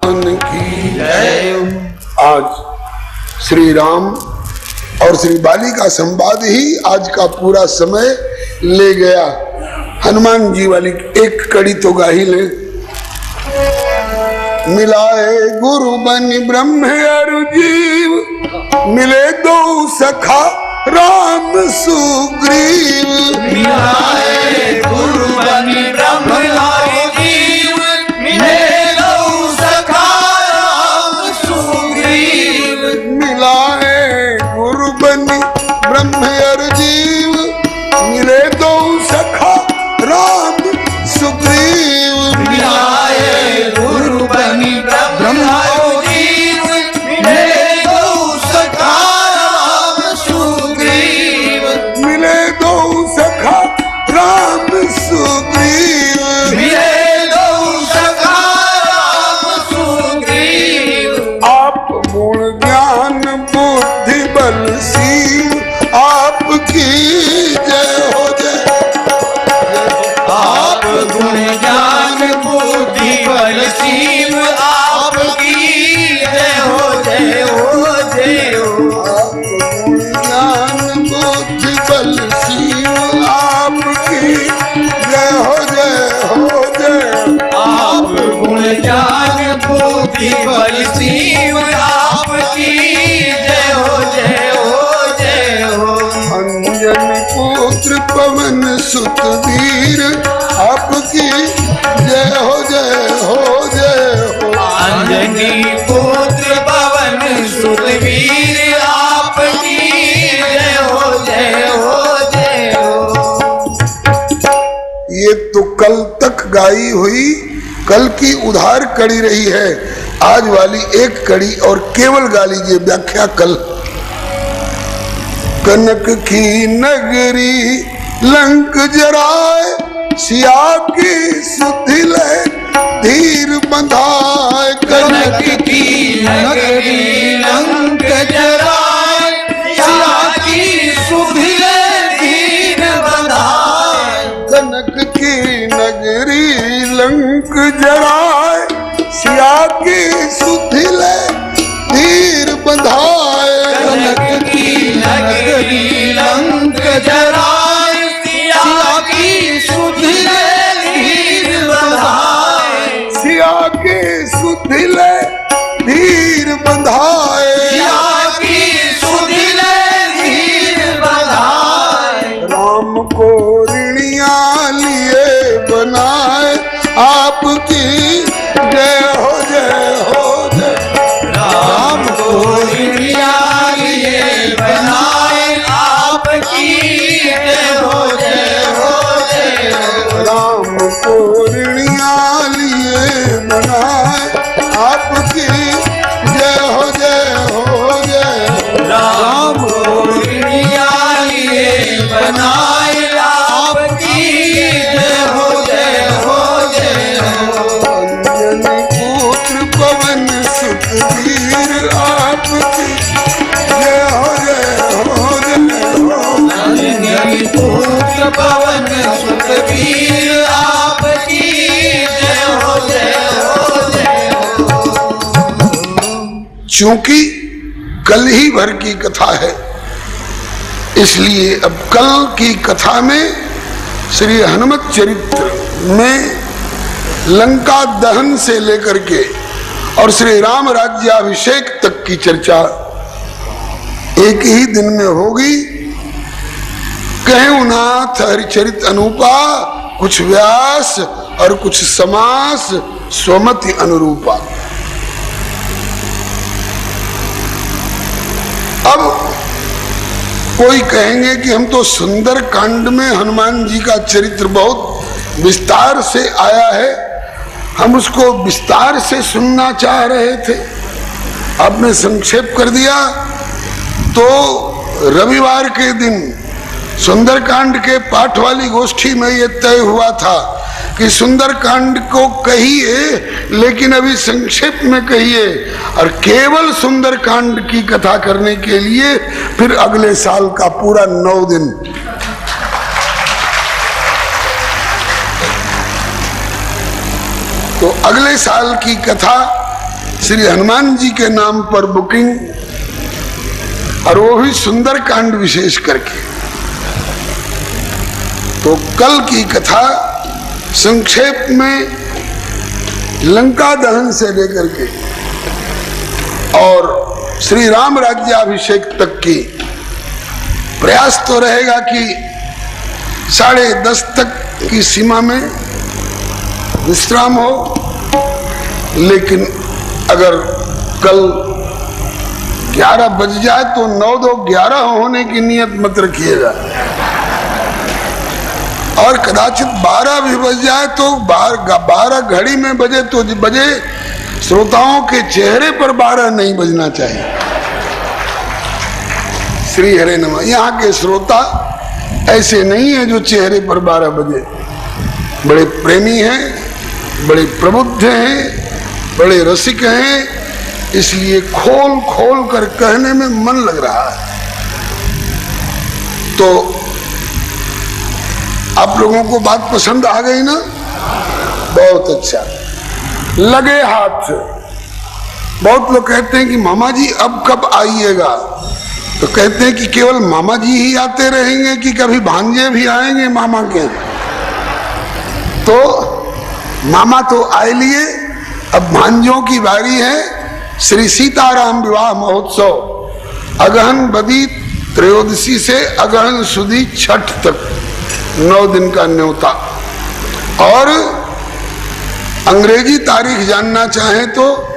की जय। आज श्री राम और श्री बाली का संवाद ही आज का पूरा समय ले गया। हनुमान जी वाली एक कड़ी तो गा ही ले। मिलाए गुरु बनि ब्रह्म अरु जीव, मिले दो सखा राम सुग्रीव। मिलाए गुरु बनि ब्रह्म अरु जीव, मिले दो सखा राम सुग्रीव। मिलाए गुरु बनि ब्रह्म अरु जीव, मिले दो सखा राम सुग्रीव। मिलाए गुरु बनि ब्रह्म अरु जीव, मिले दो सखा राम सुग्रीव। मिले दो सखा राम सुग्रीव। मिले दो सखा राम सुग्रीव। आप गुण ज्ञान बुद्धि बल सीव, आपकी जय हो जय। आप गुण ज्ञान बुद्धि बल सीव, आपकी जय हो जय हो जय हो। आप गुण ज्ञान बुद्धि बल सीव, आपकी जय हो जय हो जय। आप गुण ज्ञान बुद्धि बल सीव, आपकी जय हो जय हो जय हो। अंजन पुत्र पवन सुत वीर, आपकी जय हो जय हो जय हो। अंजनी पुत्र पवन सुत वीर, आपकी जय हो जय हो जय हो। ये तो कल तक गाई हुई, कल की उधार कड़ी रही है। आज वाली एक कड़ी और केवल गा लीजिए, व्याख्या कल। कनक की नगरी लंक जराए, सिया की सुधि ले धीर बंधाए। कनक की नगरी लंक जराए, सिया की सुधि ले धीर बंधाए। कनक की नगरी लंक जराए, सिया की सुधि ले धीर बंधाए। कनक की नगरी लंक जराए, सिया की सुधि ले धीर बंधाए। सिया के सुधि ले धीर बंधाए। सिया की सुधि ले धीर बंधाए। राम को ऋणिया लिए बनाए, आपकी जय हो जय हो जय। राम को ऋणिया लिए बनाए, आपकी जय हो जय हो जय हो। राम को ऋणिया लिए बनाए, आपकी जय हो जय हो जय। राम को ऋणिया लिए बनाए, आपकी जय हो जय हो जय हो। अंजनी पुत्र पवन सुत वीर, आपकी जय हो जय हो जय हो। अंजनी पुत्र पवन सुत वीर, आपकी जय हो जय हो जय हो। चूंकि कल ही भर की कथा है, इसलिए अब कल की कथा में श्री हनुमत चरित्र में लंका दहन से लेकर के और श्री राम राज्याभिषेक तक की चर्चा एक ही दिन में होगी। कहूं नाथ हरिचरित अनूपा, कुछ व्यास और कुछ समास स्वमति अनुरूपा। अब कोई कहेंगे कि हम तो सुंदर कांड में हनुमान जी का चरित्र बहुत विस्तार से आया है, हम उसको विस्तार से सुनना चाह रहे थे, आपने संक्षेप कर दिया। तो रविवार के दिन सुंदरकांड के पाठ वाली गोष्ठी में ये तय हुआ था कि सुंदरकांड को कहिए, लेकिन अभी संक्षेप में कहिए, और केवल सुंदरकांड की कथा करने के लिए फिर अगले साल का पूरा 9 दिन। तो अगले साल की कथा श्री हनुमान जी के नाम पर बुकिंग, और वो भी सुंदर कांड विशेष करके। तो कल की कथा संक्षेप में लंका दहन से लेकर के और श्री राम राज्याभिषेक तक की प्रयास तो रहेगा कि 10:30 तक की सीमा में विश्राम हो, लेकिन अगर कल 11 बज जाए तो 9-2-11 होने की नियत मत रखिएगा, और कदाचित 12 भी बज जाए तो 12 घड़ी में बजे तो बजे, श्रोताओं के चेहरे पर 12 नहीं बजना चाहिए। श्री हरे नमः। यहाँ के श्रोता ऐसे नहीं है जो चेहरे पर 12 बजे, बड़े प्रेमी हैं, बड़े प्रबुद्ध हैं, बड़े रसिक हैं, इसलिए खोल खोल कर कहने में मन लग रहा है। तो आप लोगों को बात पसंद आ गई ना? बहुत अच्छा, लगे हाथ। बहुत लोग कहते हैं कि मामा जी अब कब आइएगा, तो कहते हैं कि केवल मामा जी ही आते रहेंगे कि कभी भांजे भी आएंगे मामा के? तो मामा तो आए लिए, अब भांजों की बारी है। श्री सीताराम विवाह महोत्सव अगहन बदी त्रयोदशी से अगहन सुदी छठ तक 9 दिन का न्योता। और अंग्रेजी तारीख जानना चाहें तो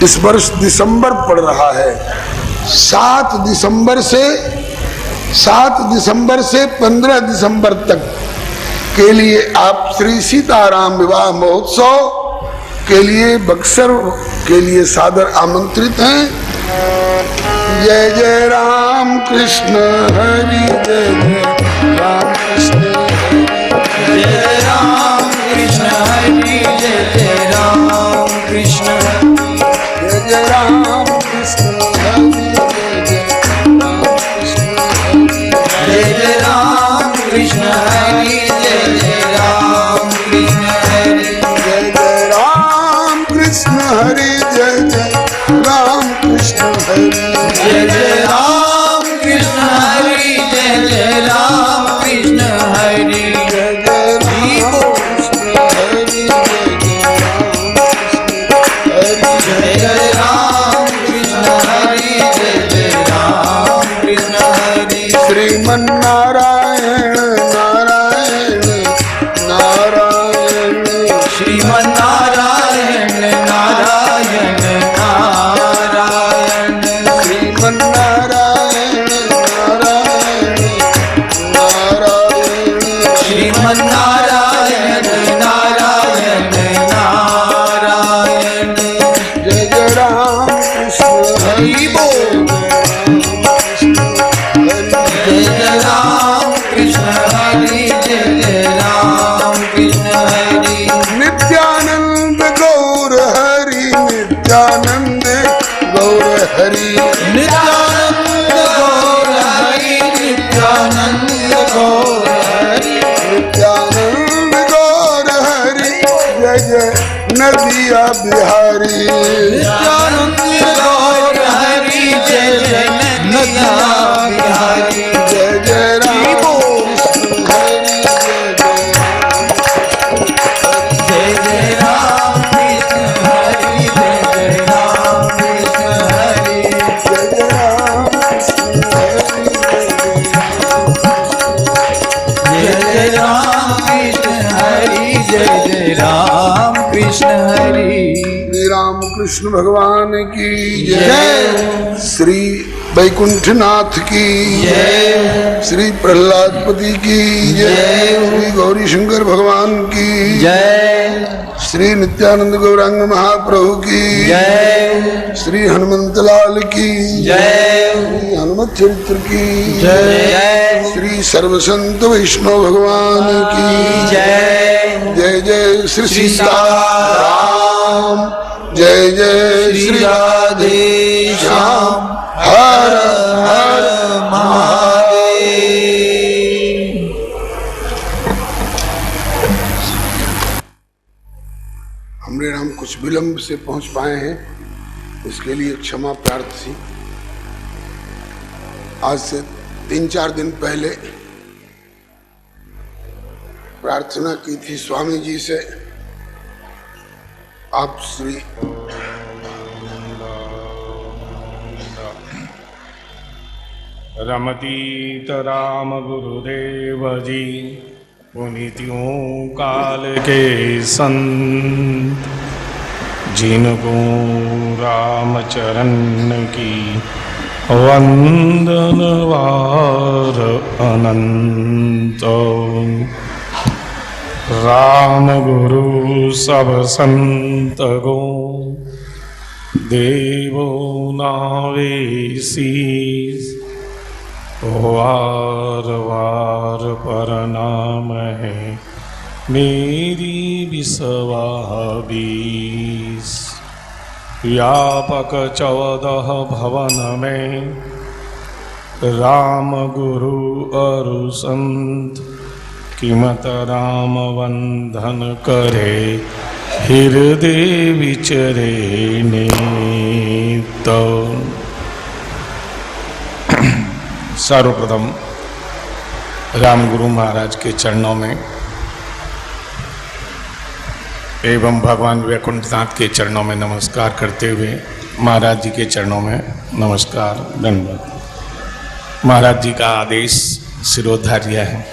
इस वर्ष दिसंबर पड़ रहा है। 7 दिसंबर से 15 दिसंबर तक के लिए आप श्री सीताराम विवाह महोत्सव के लिए बक्सर के लिए सादर आमंत्रित हैं। जय जय राम कृष्ण हरि, जय जय राम कृष्ण हरि, जय राम कृष्ण हरि, जय जय राम कृष्ण हरि, जय जय राम कृष्ण हरि, जय जय राम कृष्ण हरि, जय जय राम कृष्ण हरि, जय जय राम कृष्ण हरि, जय जय राम कृष्ण हरि, जय जय राम कृष्ण हरि, जय जय राम कृष्ण हरि, जय जय राम कृष्ण हरि, जय जय राम कृष्ण हरि, श्रीमन नारायण नारायण नारायण, श्रीमन नारायण नारायण नारायण, श्रीमन नारायण नारायण नारायण, श्रीमन नारायण नारायण नारायण, जय जय राम कृष्ण हरि बोल, जय जय राम कृष्ण हरि, जय जय राम कृष्ण हरि, नित्यानंद गौर हरि, नित्यानंद गौर हरि, नित्यानंद गौर हरि, नित्यानंद गौर हरि, नित्यानंद गौर हरि, जय जय नदिया बिहारी, नित्यानंद गौर हरि, जय जय नदिया बिहारी, जय जय राम कृष्ण हरि, जय जय राम कृष्ण हरि, जय जय राम कृष्ण हरि, जय जय राम कृष्ण हरि, जय जय राम कृष्ण हरि, जय जय राम कृष्ण हरि, श्री राम कृष्ण भगवान की जय, जय। श्री वैकुंठनाथ की जय, श्री प्रहलादपति की जय, श्री गौरी शंकर भगवान की जय, श्री नित्यानंद गौरांग महाप्रभु की जय, श्री हनुमंतलाल की जय, श्री हनुमत चरित्र की जय, श्री सर्वसंत वैष्णव भगवान की जय, जय जय श्री सीताराम, जय जय श्री राधे श्याम, हर हर महादेव। हमरे राम कुछ विलंब से पहुंच पाए हैं, इसके लिए क्षमा प्रार्थी। आज से 3-4 दिन पहले प्रार्थना की थी स्वामी जी से, आप श्री रमतीत राम गुरुदेव जी पुनीतियों काल के संत, जिनको रामचरण की वंदन वार अनंत। राम गुरु सब संत गो देवो नावेसी, वार वार पर नाम है मेरी विसवा 20। व्यापक 14 भवन में राम गुरु अरु संत, किमत राम बंधन करे हृदय विचरे नित। सर्वप्रथम राम गुरु महाराज के चरणों में एवं भगवान वैकुंठनाथ के चरणों में नमस्कार करते हुए महाराज जी के चरणों में नमस्कार दंडवत। महाराज जी का आदेश शिरोधार्य है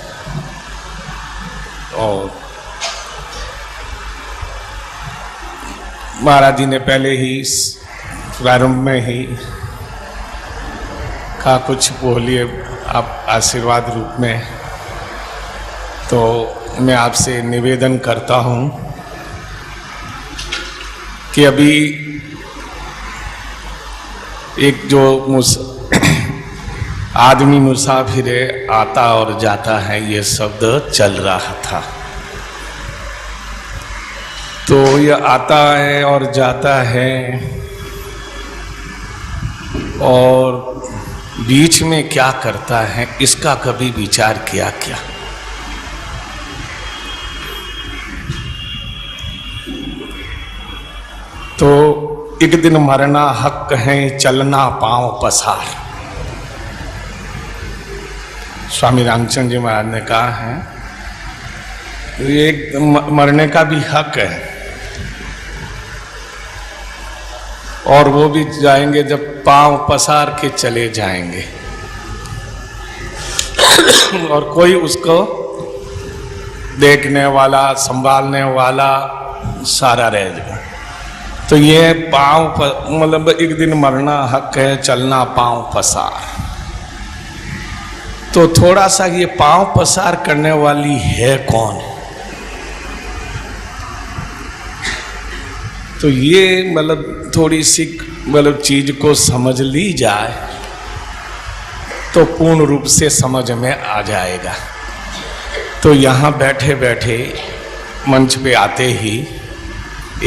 और महाराज जी ने पहले ही प्रारंभ में ही का कुछ बोलिए आप आशीर्वाद रूप में। तो मैं आपसे निवेदन करता हूँ कि अभी एक जो आदमी मुसाफिर आता और जाता है, ये शब्द चल रहा था। तो यह आता है और जाता है और बीच में क्या करता है, इसका कभी विचार किया क्या? तो एक दिन मरना हक है, चलना पांव पसार। स्वामी रामचंद्र जी महाराज ने कहा है ये मरने का भी हक है, और वो भी जाएंगे जब पांव पसार के चले जाएंगे और कोई उसको देखने वाला संभालने वाला सारा रहेगा। तो ये पांव मतलब एक दिन मरना हक है, चलना पांव पसार। तो थोड़ा सा ये पांव पसार करने वाली है कौन? तो ये मतलब थोड़ी सी मतलब चीज को समझ ली जाए तो पूर्ण रूप से समझ में आ जाएगा। तो यहाँ बैठे बैठे मंच पे आते ही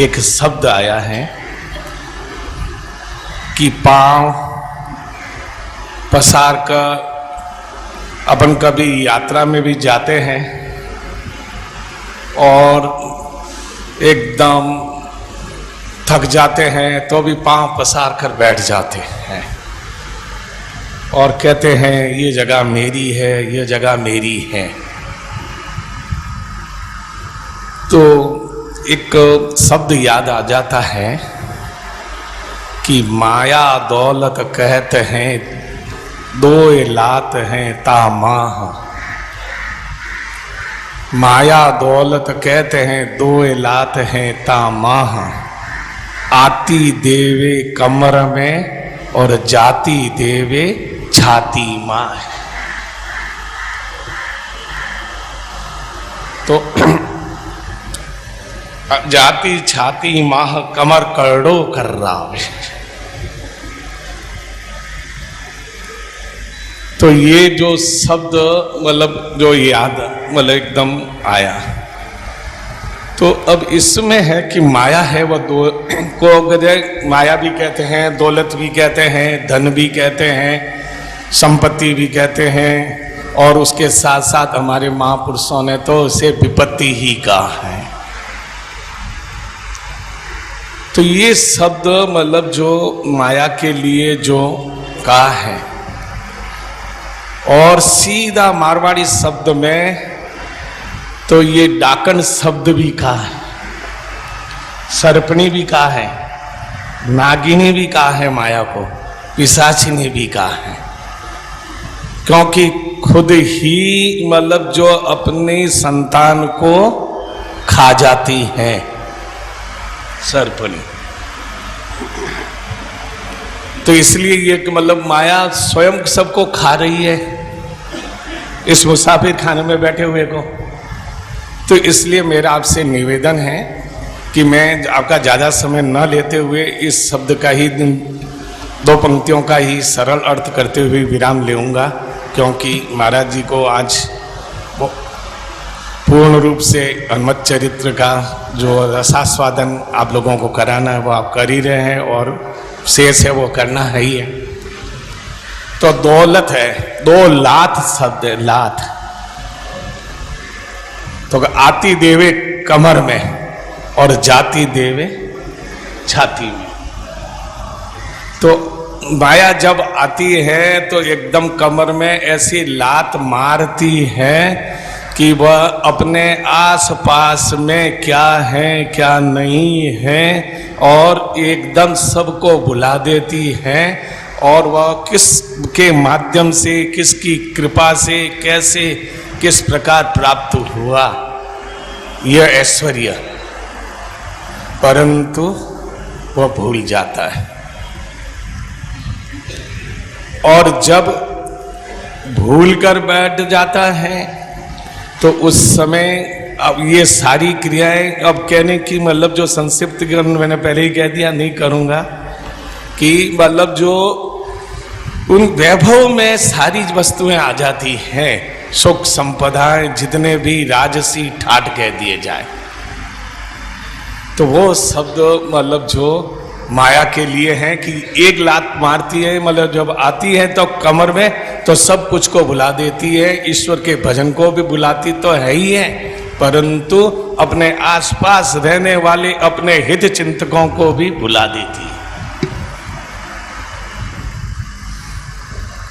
एक शब्द आया है कि पांव पसार कर अपन कभी यात्रा में भी जाते हैं और एकदम थक जाते हैं तो भी पांव पसार कर बैठ जाते हैं और कहते हैं ये जगह मेरी है, ये जगह मेरी है। तो एक शब्द याद आ जाता है कि माया दौलत कहते हैं दो लात हैं तामाह। माया दौलत कहते हैं दो लात हैं तामाह, आती देवे कमर में और जाती देवे छाती माँ। तो जाती छाती माह कमर करड़ो कर रहा। तो ये जो शब्द मतलब जो याद मतलब एकदम आया। तो अब इसमें है कि माया है वह दो को माया भी कहते हैं, दौलत भी कहते हैं, धन भी कहते हैं, संपत्ति भी कहते हैं, और उसके साथ साथ हमारे महापुरुषों ने तो उसे विपत्ति ही कहा है। तो ये शब्द मतलब जो माया के लिए जो कहा है, और सीधा मारवाड़ी शब्द में तो ये डाकन शब्द भी कहा है, सर्पणी भी कहा है, नागिनी भी कहा है, माया को पिशाचिनी भी कहा है, क्योंकि खुद ही मतलब जो अपनी संतान को खा जाती है सर्पणी। तो इसलिए ये कि मतलब माया स्वयं सबको खा रही है, इस मुसाफिर खाने में बैठे हुए को। तो इसलिए मेरा आपसे निवेदन है कि मैं आपका ज़्यादा समय न लेते हुए इस शब्द का ही 2 पंक्तियों का ही सरल अर्थ करते हुए विराम लेऊंगा, क्योंकि महाराज जी को आज पूर्ण रूप से हनुमत चरित्र का जो रसास्वादन आप लोगों को कराना है वो आप कर ही रहे हैं, और शेष है वो करना है ही है। तो दौलत है, 2 लात शब्द है, लात तो आती देवे कमर में और जाती देवे छाती में। तो माया जब आती है तो एकदम कमर में ऐसी लात मारती है कि वह अपने आसपास में क्या है क्या नहीं है और एकदम सबको बुला देती है, और वह किसके माध्यम से, किसकी कृपा से, कैसे किस प्रकार प्राप्त हुआ यह ऐश्वर्य, परंतु वह भूल जाता है। और जब भूल कर बैठ जाता है तो उस समय अब ये सारी क्रियाएं, अब कहने की मतलब जो संक्षिप्त मैंने पहले ही कह दिया, नहीं करूँगा, कि मतलब जो उन वैभव में सारी वस्तुएं आ जाती हैं, सुख संपदाएं जितने भी राजसी ठाट कह दिए जाए, तो वो शब्द मतलब जो माया के लिए हैं कि एक लात मारती है, मतलब जब आती है तो कमर में तो सब कुछ को बुला देती है, ईश्वर के भजन को भी बुलाती तो है ही है, परंतु अपने आसपास रहने वाले अपने हित चिंतकों को भी बुला देती है।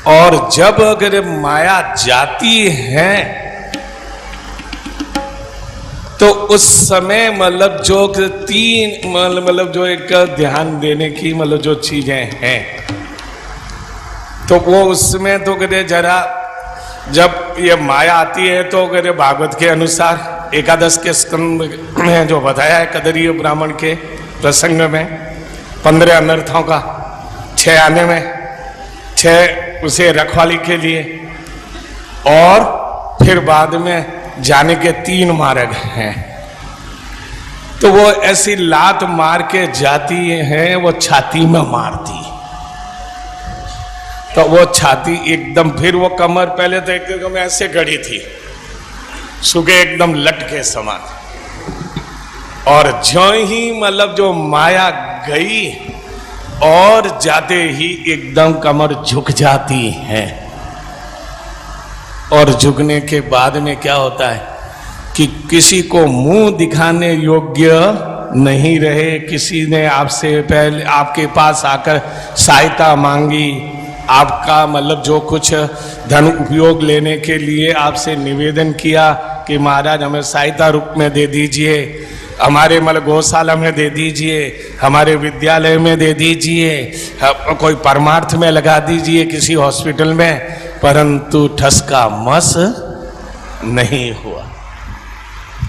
और जब अगर माया जाती है तो उस समय मतलब जो 3 मतलब जो एक ध्यान देने की मतलब जो चीजें हैं, तो वो उसमें तो कहते जरा जब ये माया आती है तो कहते भागवत के अनुसार एकादश के स्कंद में जो बताया है कदरीय ब्राह्मण के प्रसंग में 15 अनर्थों का 6 आने में 6 उसे रखवाली के लिए, और फिर बाद में जाने के 3 मार्ग हैं। तो वो ऐसी लात मार के जाती है, वो छाती में मारती, तो वो छाती एकदम, फिर वो कमर पहले तो एकदम ऐसे गड़ी थी, सुगे एकदम लटके समान, और ज्यों ही मतलब जो माया गई और जाते ही एकदम कमर झुक जाती है, और झुकने के बाद में क्या होता है कि किसी को मुंह दिखाने योग्य नहीं रहे, किसी ने आपसे पहले आपके पास आकर सहायता मांगी, आपका मतलब जो कुछ धन उपयोग लेने के लिए आपसे निवेदन किया कि महाराज हमें सहायता रूप में दे दीजिए, हमारे मतलब गौशाला में दे दीजिए, हमारे विद्यालय में दे दीजिए, कोई परमार्थ में लगा दीजिए किसी हॉस्पिटल में, परंतु ठस का मस नहीं हुआ।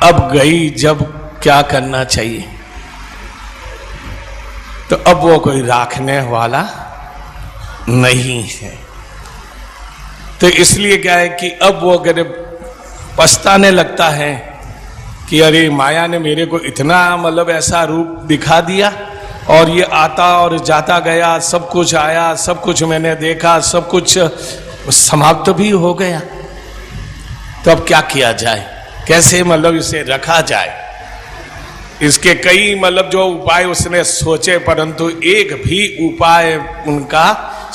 अब गई जब क्या करना चाहिए, तो अब वो कोई राखने वाला नहीं है। तो इसलिए क्या है कि अब वो अगर पछताने लगता है कि अरे माया ने मेरे को इतना मतलब ऐसा रूप दिखा दिया, और ये आता और जाता गया, सब कुछ आया, सब कुछ मैंने देखा, सब कुछ समाप्त भी हो गया, तो अब क्या किया जाए, कैसे मतलब इसे रखा जाए। इसके कई मतलब जो उपाय उसने सोचे, परंतु एक भी उपाय उनका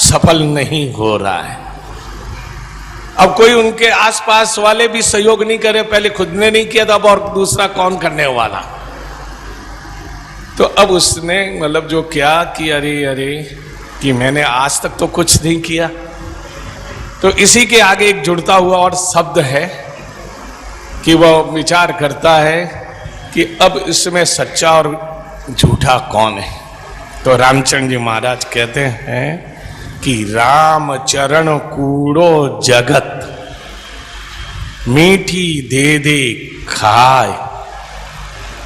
सफल नहीं हो रहा है। अब कोई उनके आसपास वाले भी सहयोग नहीं करे, पहले खुद ने नहीं किया था, अब और दूसरा कौन करने वाला। तो अब उसने मतलब जो क्या कि अरे अरे कि मैंने आज तक तो कुछ नहीं किया। तो इसी के आगे एक जुड़ता हुआ और शब्द है कि वह विचार करता है कि अब इसमें सच्चा और झूठा कौन है। तो रामचंद्र जी महाराज कहते हैं कि राम चरण कूड़ो जगत, मीठी दे दे खाए,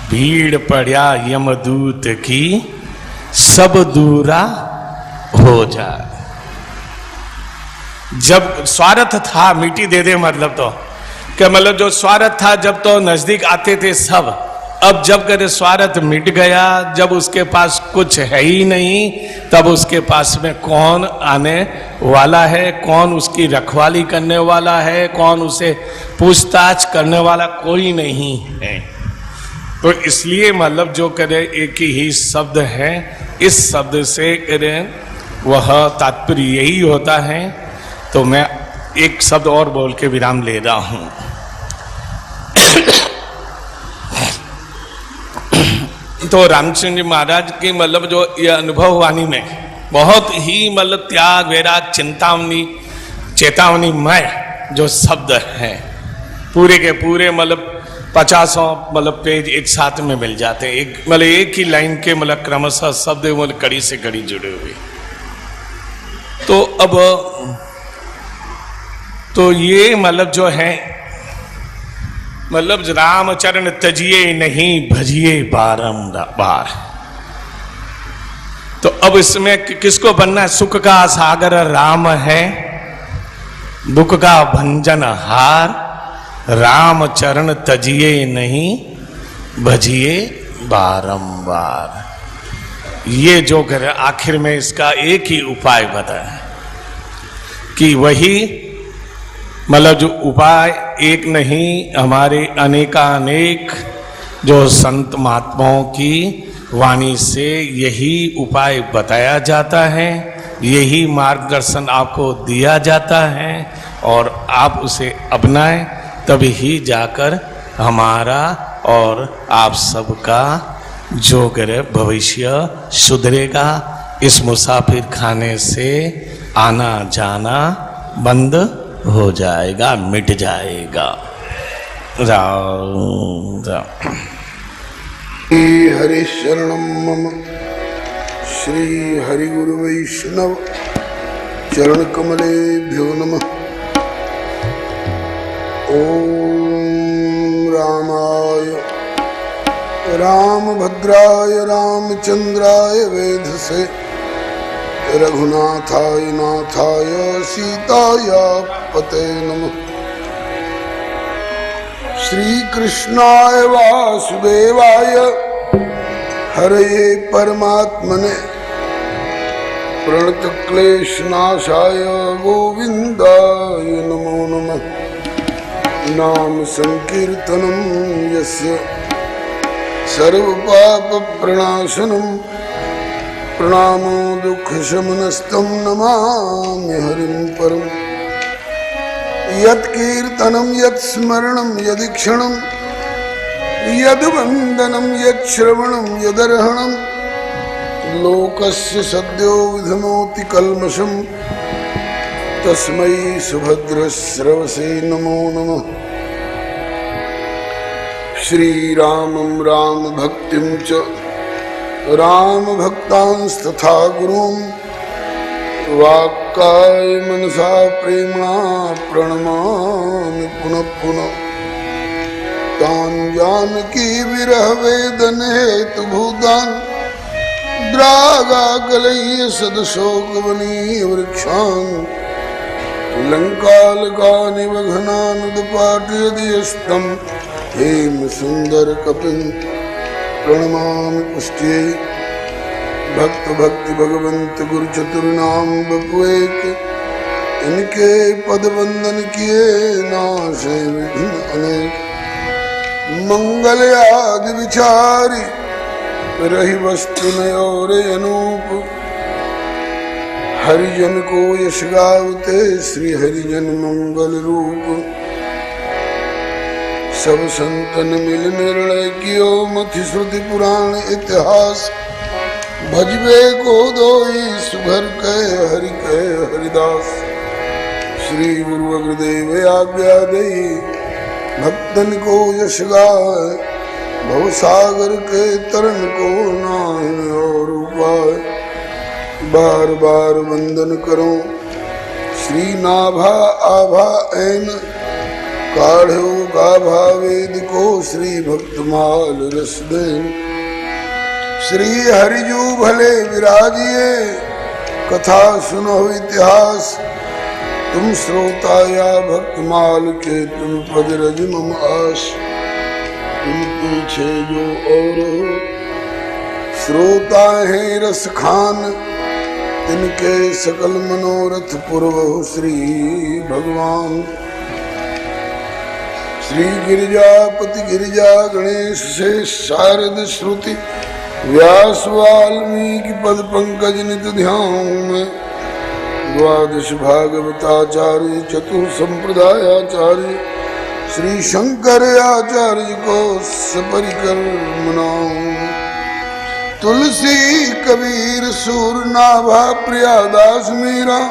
भीड़ पड़ा यमदूत की, सब दूरा हो जाए। जब स्वार्थ था मीठी दे दे मतलब तो क्या मतलब जो स्वार्थ था जब तो नजदीक आते थे सब, अब जब करे स्वार्थ मिट गया, जब उसके पास कुछ है ही नहीं, तब उसके पास में कौन आने वाला है, कौन उसकी रखवाली करने वाला है, कौन उसे पूछताछ करने वाला, कोई नहीं है। तो इसलिए मतलब जो करे एक ही शब्द है, इस शब्द से करे वह तात्पर्य यही होता है। तो मैं एक शब्द और बोल के विराम ले रहा हूं। तो रामचंद्र जी महाराज के मतलब जो ये अनुभव वाणी में बहुत ही मतलब त्याग वैराग चेतावनीमय जो शब्द है, पूरे के पूरे मतलब 50 मतलब पेज एक साथ में मिल जाते हैं, एक मतलब एक ही लाइन के मतलब क्रमशः शब्द मतलब कड़ी से कड़ी जुड़े हुए। तो अब तो ये मतलब जो है मतलब रामचरण तजिए नहीं भजिए बारंबार। तो अब इसमें किसको बनना है? सुख का सागर राम है, दुख का भंजन हार, रामचरण तजिए नहीं भजिए बारंबार। ये जो कर आखिर में इसका एक ही उपाय बताया कि वही मतलब जो उपाय एक नहीं, हमारे अनेकानेक जो संत महात्माओं की वाणी से यही उपाय बताया जाता है, यही मार्गदर्शन आपको दिया जाता है और आप उसे अपनाएं, तभी ही जाकर हमारा और आप सबका जो करे भविष्य सुधरेगा। इस मुसाफिर खाने से आना जाना बंद हो जाएगा, मिट जाएगा। राम राम। श्री हरि शरणम मम, श्री हरि गुरु वैष्णव चरण कमलेभ्यो नमः। ओम रामाय रामभद्राय रामचंद्राय वेधसे, रघुनाथाय नाथाय सीताया पते नमः। श्री कृष्णाय वासुदेवाय हरये परमात्मने, प्रणतक्लेशनाशाय गोविन्दाय नमो नमः। नाम संकीर्तनं यस्य सर्वपापप्रणाशनं, प्रणामो दुःखशमनस्तं नमामि हरिं परम्। यत्कीर्तनं यत्स्मरणं यदीक्षणं, यद्वन्दनं यच्छ्रवणं यदर्हणं, लोकस्य सद्यो विधनोति कल्मषं, तस्मै सुभद्रश्रवसे नमो नमः। श्रीरामं रामभक्तिं च रामभक्तांस्तथा गुरून्, वाक्काय मनसा प्रेम्णा प्रणमामि पुनः पुनः। तान् जानकी विरह वेदन हेतुभूतान्, द्रागाकलय्य सदशोकवनीय वृक्षान्, लङ्कालकानिव घनानुदपाटयति यस्तं, हेमसुन्दरकपिं प्रणमामि पुष्ट्ये। भक्त भक्ति भगवंत गुरु चतुर्नाम बपुएक, इनके पद वंदन किए नाशे विघ्न अनेक। मंगल आदि विचारी रही वस्तु नयोर अनूप, हरिजन को यश गावते श्री हरिजन मंगल रूप। सब संतन मिल निर्णय कियो मथि श्रुति पुराण इतिहास भजबे को दोई सुघर कह हरि कह हरिदास। श्री गुरु अग्रदेव आज्ञा दई भक्तन को यश गाय भवसागर के तरन को नाहिन और उपाय। बार बार वंदन करो श्री नाभा आभा ऐन काढ़ो गाभा वेद को श्री भक्तमाल रस देन। श्री हरिजू भले विराजिए कथा सुनो इतिहास तुम श्रोता या भक्तमाल के तुम पद रज मम आस। तुम पीछे जो और हो श्रोता है रस खान तिनके सकल मनोरथ पूर्व श्री भगवान। श्री गिरिजापति गिरिजा गणेश से शारद श्रुति व्यास वाल्मीकि पद पंकज नित ध्यान में। द्वादश भागवताचार्य चतुर संप्रदायाचार्य श्री शंकर आचार्य को सपरिकर मनाऊं। तुलसी कबीर सूर नाभा प्रियादास मीरा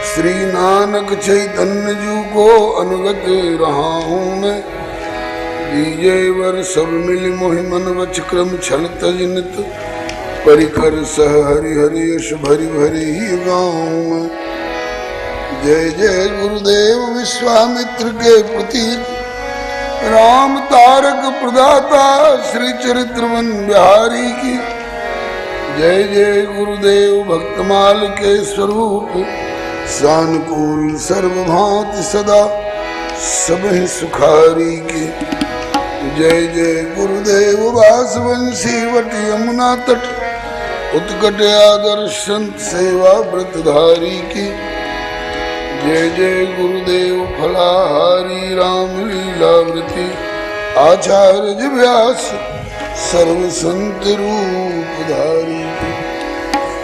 श्री नानक चैतन्य जू को अनुगत रहा हूँ मैं। विजय वर सब मिल मोहि मन वच क्रम छल तज नित परिकर सह हरि हरि यश भरि भरि ही गाऊं। जय जय गुरुदेव विश्वामित्र के प्रतीक राम तारक प्रदाता श्री चरित्रवन बिहारी की। जय जय गुरुदेव भक्तमाल के स्वरूप सानुकूल सर्वभांति सदा सब ही सुखारी की। जय जय गुरुदेव वासवंशी वट यमुना तट उत्कट आदर्श संत सेवा व्रतधारी की। जय जय गुरुदेव फलाहारी राम लीलावृति आचार्य व्यास सर्व संत रूपधारी की।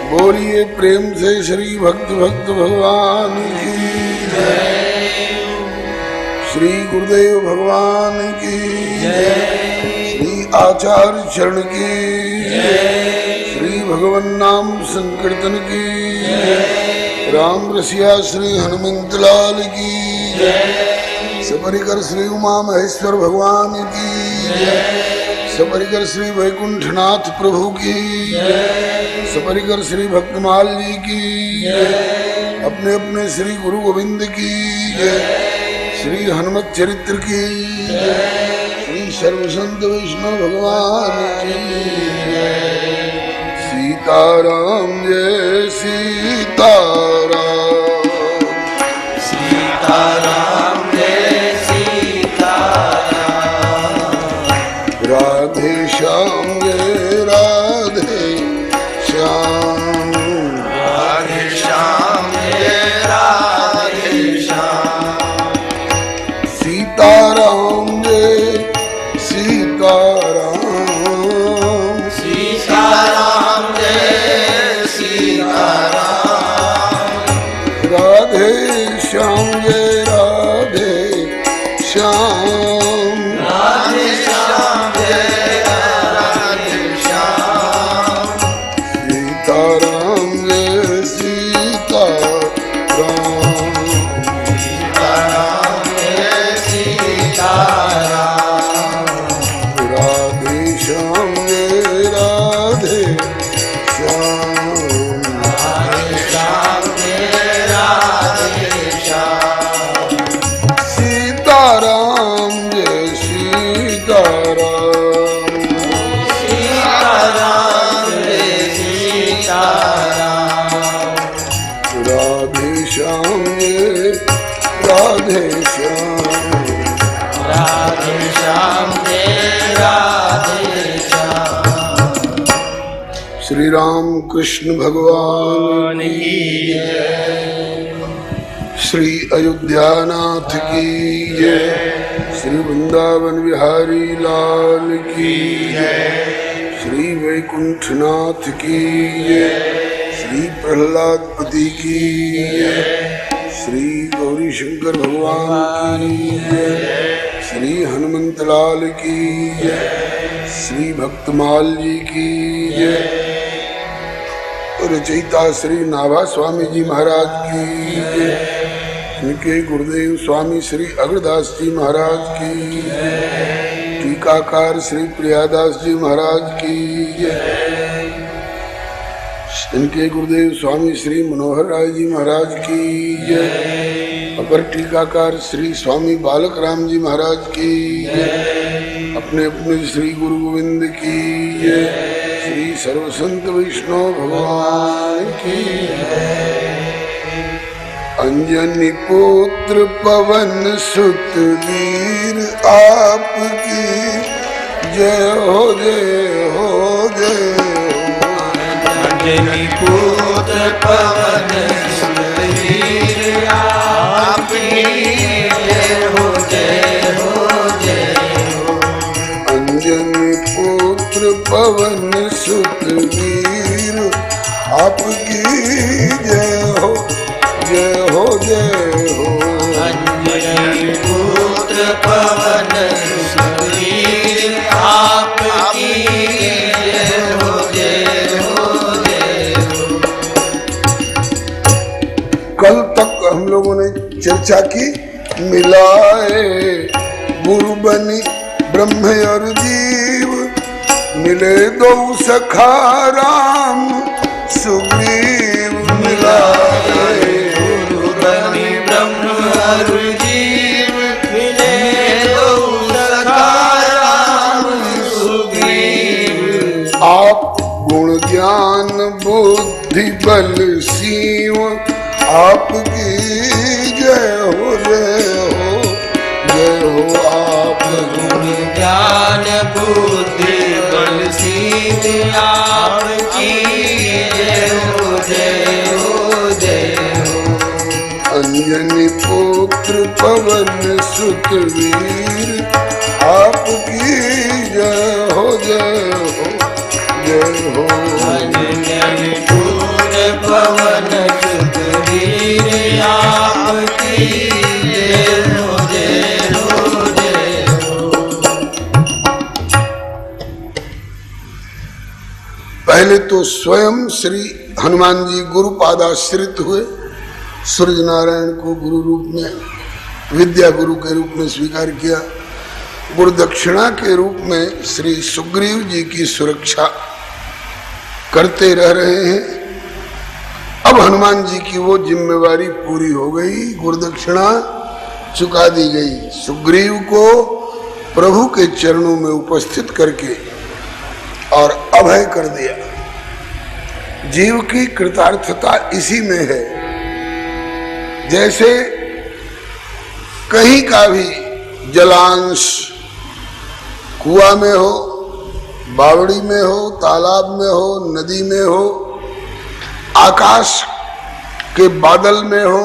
बोलिए प्रेम से श्री भक्त भक्त भगवान की जय। श्री गुरुदेव भगवान की जय। श्री आचार्य चरण की जय। श्री भगवान नाम संकीर्तन की जय। राम रसिया श्री हनुमंत लाल की जय। सपरिकर श्री उमा महेश्वर भगवान की जय। सपरिकर श्री वैकुंठनाथ प्रभु की जय। सपरिकर श्री भक्तमाल जी की जय। अपने अपने श्री गुरु गोविंद की जय। श्री हनुमत चरित्र की श्री सर्वसंत वैष्णव भगवान की जय। सीताराम जय सीताराम सीताराम जय सीताराम। राधे श्याम जय राधे श्याम। राधे श्याम जय राधे श्याम। सीताराम जय सीताराम। सीताराम जय सीताराम। राधे श्याम जय राधे श्याम। राधे श्याम जय राधे श्याम। सीताराम जय सीताराम। सीताराम जय सीताराम। राधे श्याम जय राधे श्याम। राधे श्याम जय राधे श्याम। सीताराम जय सीताराम। सीताराम जय सीताराम। राधे श्याम जय राधे श्याम। राधे श्याम जय राधे श्याम। श्री राम कृष्ण भगवान की जय। श्री अयोध्यानाथ की जय। श्री वृंदावन बिहारी लाल की जय। श्री वैकुंठनाथ की जय। श्री प्रहलादपति की जय। श्री गौरी शंकर भगवान की जय, श्री हनुमंत लाल की जय, श्री भक्तमाल जी की जय, रचयिता श्री नाभा स्वामी जी महाराज की जय, इनके गुरुदेव स्वामी श्री अग्रदास जी महाराज की जय, टीकाकार श्री प्रियादास जी महाराज की जय, इनके गुरुदेव स्वामी श्री मनोहर राय जी महाराज की जय, अपर टीकाकार श्री स्वामी बालक राम जी महाराज की जय, अपने अपने श्री गुरु गोविंद की जय, श्री सर्व संत वैष्णव भगवान की जय। अंजनी पुत्र पवन सुत वीर आपकी जय हो जय हो जय हो। अंजनी पुत्र पवन सुत वीर आपकी जय हो जय हो जय हो। अंजनी पुत्र पवन सुत वीर आपकी जय हो जय हो जय हो। अंजनी पुत्र पवन सुत वीर आपकी जय हो जय हो जय हो। कल तक हम लोगों ने चर्चा की मिलाए गुरु बनी ब्रह्म और जीव, मिले दो सखा राम सुग्रीव, मिलाए गुरु बनी ब्रह्म और जीव, मिले दो सखा राम सुग्रीव। आप गुण ज्ञान बुद्धि बल सीव, आपकी जय हो जय हो जय हो। आप गुण ज्ञान बुद्धि बल सीध आपकी जय हो जय हो जय हो। अंजनी पुत्र पवन सुत वीर आपकी जय हो जय हो जय हो। अंजनी पुत्र पवन सुत वीर आपकी जय हो जय हो जय हो। पहले तो स्वयं श्री हनुमान जी गुरु पादाश्रित हुए, सूर्य नारायण को गुरु रूप में, विद्या गुरु के रूप में स्वीकार किया। गुरु दक्षिणा के रूप में श्री सुग्रीव जी की सुरक्षा करते रह रहे हैं। अब हनुमान जी की वो जिम्मेवारी पूरी हो गई, गुरु दक्षिणा चुका दी गई। सुग्रीव को प्रभु के चरणों में उपस्थित करके और अभय कर दिया। जीव की कृतार्थता इसी में है। जैसे कहीं का भी जलांश कुआं में हो, बावड़ी में हो, तालाब में हो, नदी में हो, आकाश के बादल में हो,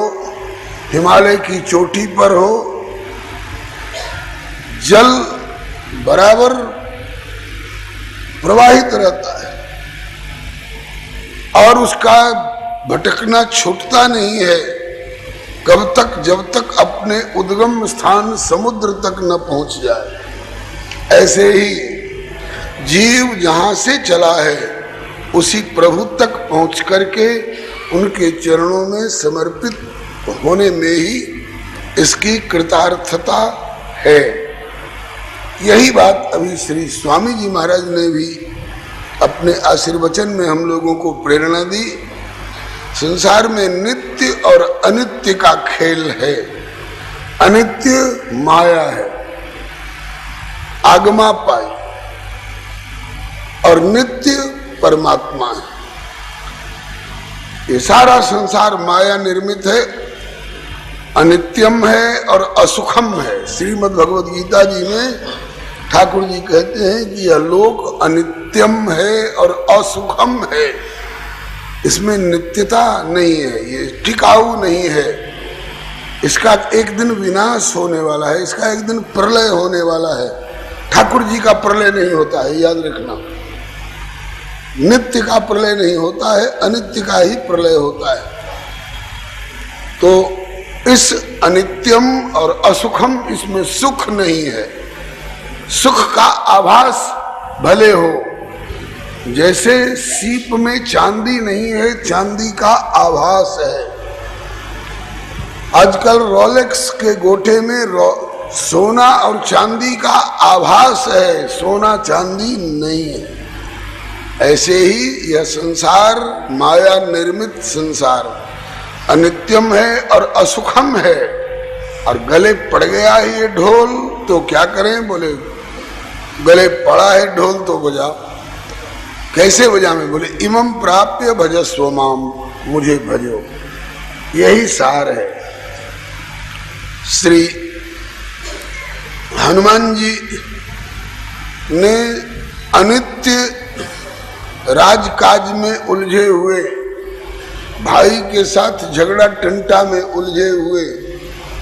हिमालय की चोटी पर हो, जल बराबर प्रवाहित रहता है और उसका भटकना छूटता नहीं है कब तक, जब तक अपने उद्गम स्थान समुद्र तक न पहुंच जाए। ऐसे ही जीव जहां से चला है उसी प्रभु तक पहुंच करके उनके चरणों में समर्पित होने में ही इसकी कृतार्थता है। यही बात अभी श्री स्वामी जी महाराज ने भी अपने आशीर्वचन में हम लोगों को प्रेरणा दी। संसार में नित्य और अनित्य का खेल है। अनित्य माया है, आगमा पाई, और नित्य परमात्मा है। ये सारा संसार माया निर्मित है, अनित्यम है और असुखम है। श्रीमद् भगवद गीता जी में ठाकुर जी कहते हैं कि यह लोक अनित्यम है और असुखम है, इसमें नित्यता नहीं है, ये टिकाऊ नहीं है, इसका एक दिन विनाश होने वाला है, इसका एक दिन प्रलय होने वाला है। ठाकुर जी का प्रलय नहीं होता है, याद रखना। नित्य का प्रलय नहीं होता है, अनित्य का ही प्रलय होता है। तो इस अनित्यम और असुखम, इसमें सुख नहीं है। सुख का आभास भले हो, जैसे सीप में चांदी नहीं है, चांदी का आभास है। आजकल रोलेक्स के गोटे में सोना और चांदी का आभास है, सोना चांदी नहीं है। ऐसे ही यह संसार माया निर्मित संसार अनित्यम है और असुखम है। और गले पड़ गया है ये ढोल तो क्या करें? बोले गले पड़ा है ढोल तो बजाओ। कैसे बजावे? बोले इमं प्राप्य भजस्व माम, मुझे भजो। यही सार है। श्री हनुमान जी ने अनित्य राजकाज में उलझे हुए, भाई के साथ झगड़ा टंटा में उलझे हुए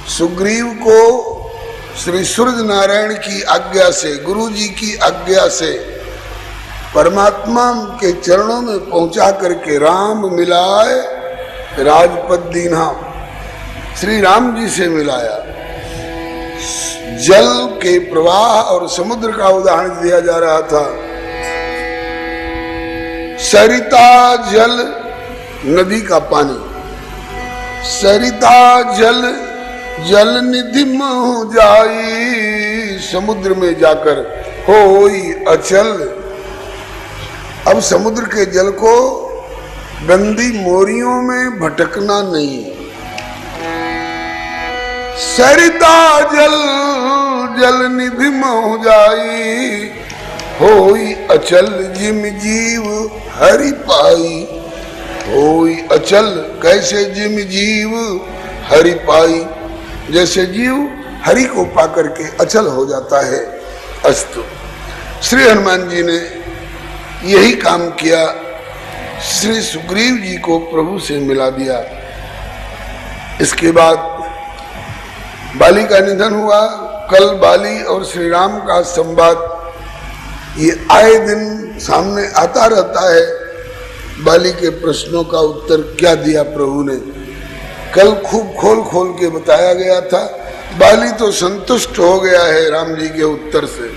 सुग्रीव को श्री सूर्य नारायण की आज्ञा से, गुरु जी की आज्ञा से परमात्मा के चरणों में पहुंचा करके राम मिलाए राजपद दीन्हा, श्री राम जी से मिलाया। जल के प्रवाह और समुद्र का उदाहरण दिया जा रहा था। सरिता जल, नदी का पानी, सरिता जल जल निधि में जाई, समुद्र में जाकर होई अचल। अब समुद्र के जल को गंदी मोरियों में भटकना नहीं है। सरिता जल जल निधि में जाई, होई अचल जिम जीव हरि पाई। होई अचल, कैसे? जिम जीव हरि पाई, जैसे जीव हरि को पाकर के अचल हो जाता है। अस्तु, श्री हनुमान जी ने यही काम किया, श्री सुग्रीव जी को प्रभु से मिला दिया। इसके बाद बाली का निधन हुआ। कल बाली और श्री राम का संवाद ये आए दिन सामने आता रहता है। बाली के प्रश्नों का उत्तर क्या दिया प्रभु ने, कल खूब खोल खोल के बताया गया था। बाली तो संतुष्ट हो गया है राम जी के उत्तर से।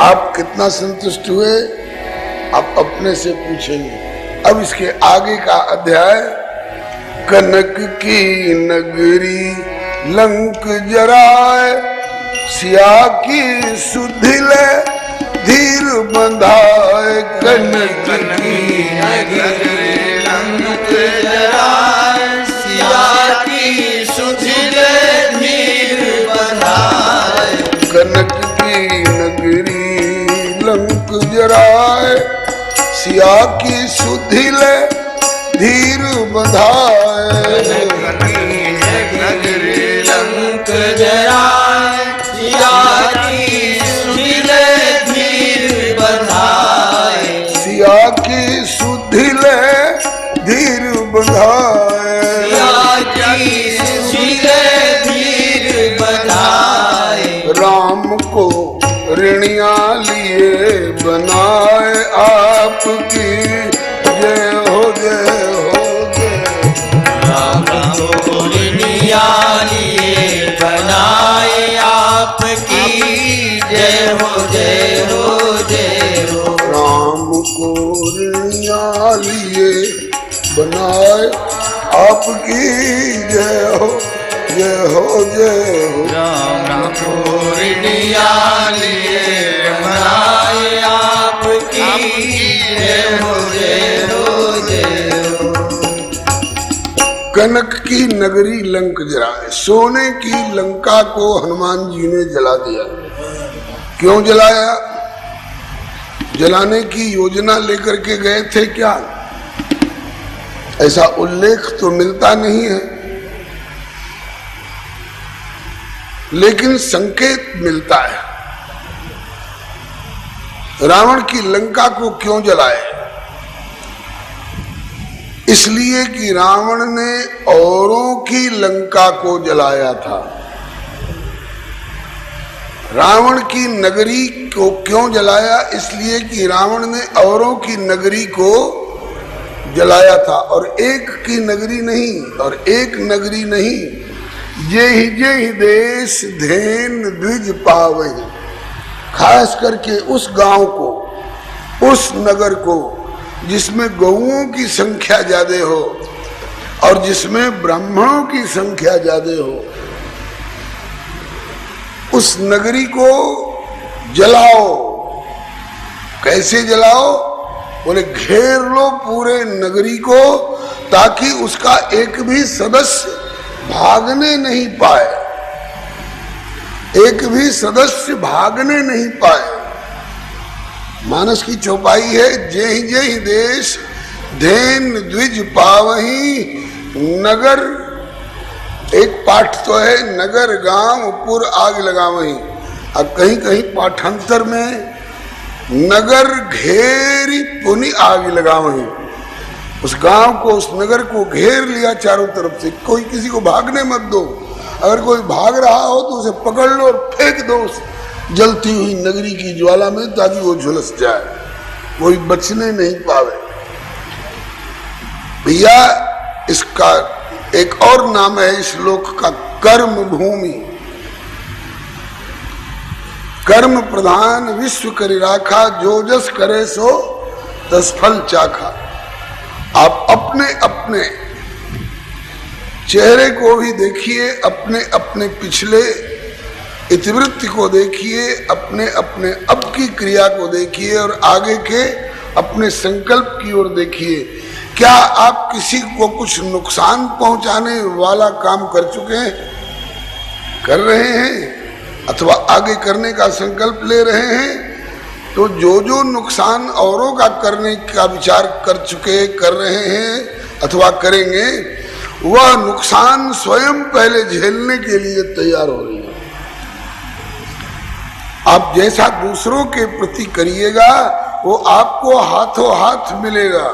आप कितना संतुष्ट हुए आप अपने से पूछेंगे। अब इसके आगे का अध्याय, कनक की नगरी लंक जराए, सिया की सुधिले धीर बंधाए। कनक की नगरी लंक जराए, सिया की सुधिले धीर बंधाए। कनक की नगरी लंक जराए, सिया की सुधिले धीर बंधाए। नगरी लंक जराए, सिया की सुधिले धीर बंधाए। सिया की सुधिले धीर बंधाए। सिया की सुधिले धीर बंधाए। राम को ऋणिया लिए बनाए, आपकी जय हो जय हो जय। राम को ऋणिया लिए बनाए, आपकी जय हो जय हो जय हो। राम को ऋणिया लिए बनाए, आपकी जय हो जय हो जय हो। राम को ऋणिया लिए बनाए, आपकी जय हो जय हो जय हो। कनक की नगरी लंक जलाए, सोने की लंका को हनुमान जी ने जला दिया। क्यों जलाया? जलाने की योजना लेकर के गए थे क्या? ऐसा उल्लेख तो मिलता नहीं है, लेकिन संकेत मिलता है। रावण की लंका को क्यों जलाए? इसलिए कि रावण ने औरों की लंका को जलाया था। रावण की नगरी को क्यों जलाया? इसलिए कि रावण ने औरों की नगरी को जलाया था। और एक की नगरी नहीं, और एक नगरी नहीं, जेहि देश धेन द्विज पावहि, खास करके उस गांव को, उस नगर को जिसमें गौओं की संख्या ज्यादा हो और जिसमें ब्राह्मणों की संख्या ज्यादा हो, उस नगरी को जलाओ। कैसे जलाओ? बोले घेर लो पूरे नगरी को, ताकि उसका एक भी सदस्य भागने नहीं पाए, एक भी सदस्य भागने नहीं पाए। मानस की चौपाई है, जेहि जेहि देश धेन द्विज पावहि, नगर, एक पाठ तो है नगर गांव पुर आग लगावही, अब कहीं कहीं पाठांतर में नगर घेरी पुनि आग लगावही। उस गांव को, उस नगर को घेर लिया चारों तरफ से, कोई किसी को भागने मत दो। अगर कोई भाग रहा हो तो उसे पकड़ लो और फेंक दो उस जलती हुई नगरी की ज्वाला में, ताकि वो झुलस जाए, कोई बचने नहीं पावे। भैया इसका एक और नाम है इस लोक का, कर्म भूमि। कर्म प्रधान विश्व करि राखा, जो जस करे सो तस फल चाखा। आप अपने अपने चेहरे को भी देखिए, अपने अपने पिछले इतिवृत्ति को देखिए, अपने अपने अब की क्रिया को देखिए और आगे के अपने संकल्प की ओर देखिए। क्या आप किसी को कुछ नुकसान पहुंचाने वाला काम कर चुके हैं, कर रहे हैं, अथवा आगे करने का संकल्प ले रहे हैं? तो जो जो नुकसान औरों का करने का विचार कर चुके, कर रहे हैं अथवा करेंगे, वह नुकसान स्वयं पहले झेलने के लिए तैयार हो रही है। आप जैसा दूसरों के प्रति करिएगा, वो आपको हाथों हाथ मिलेगा।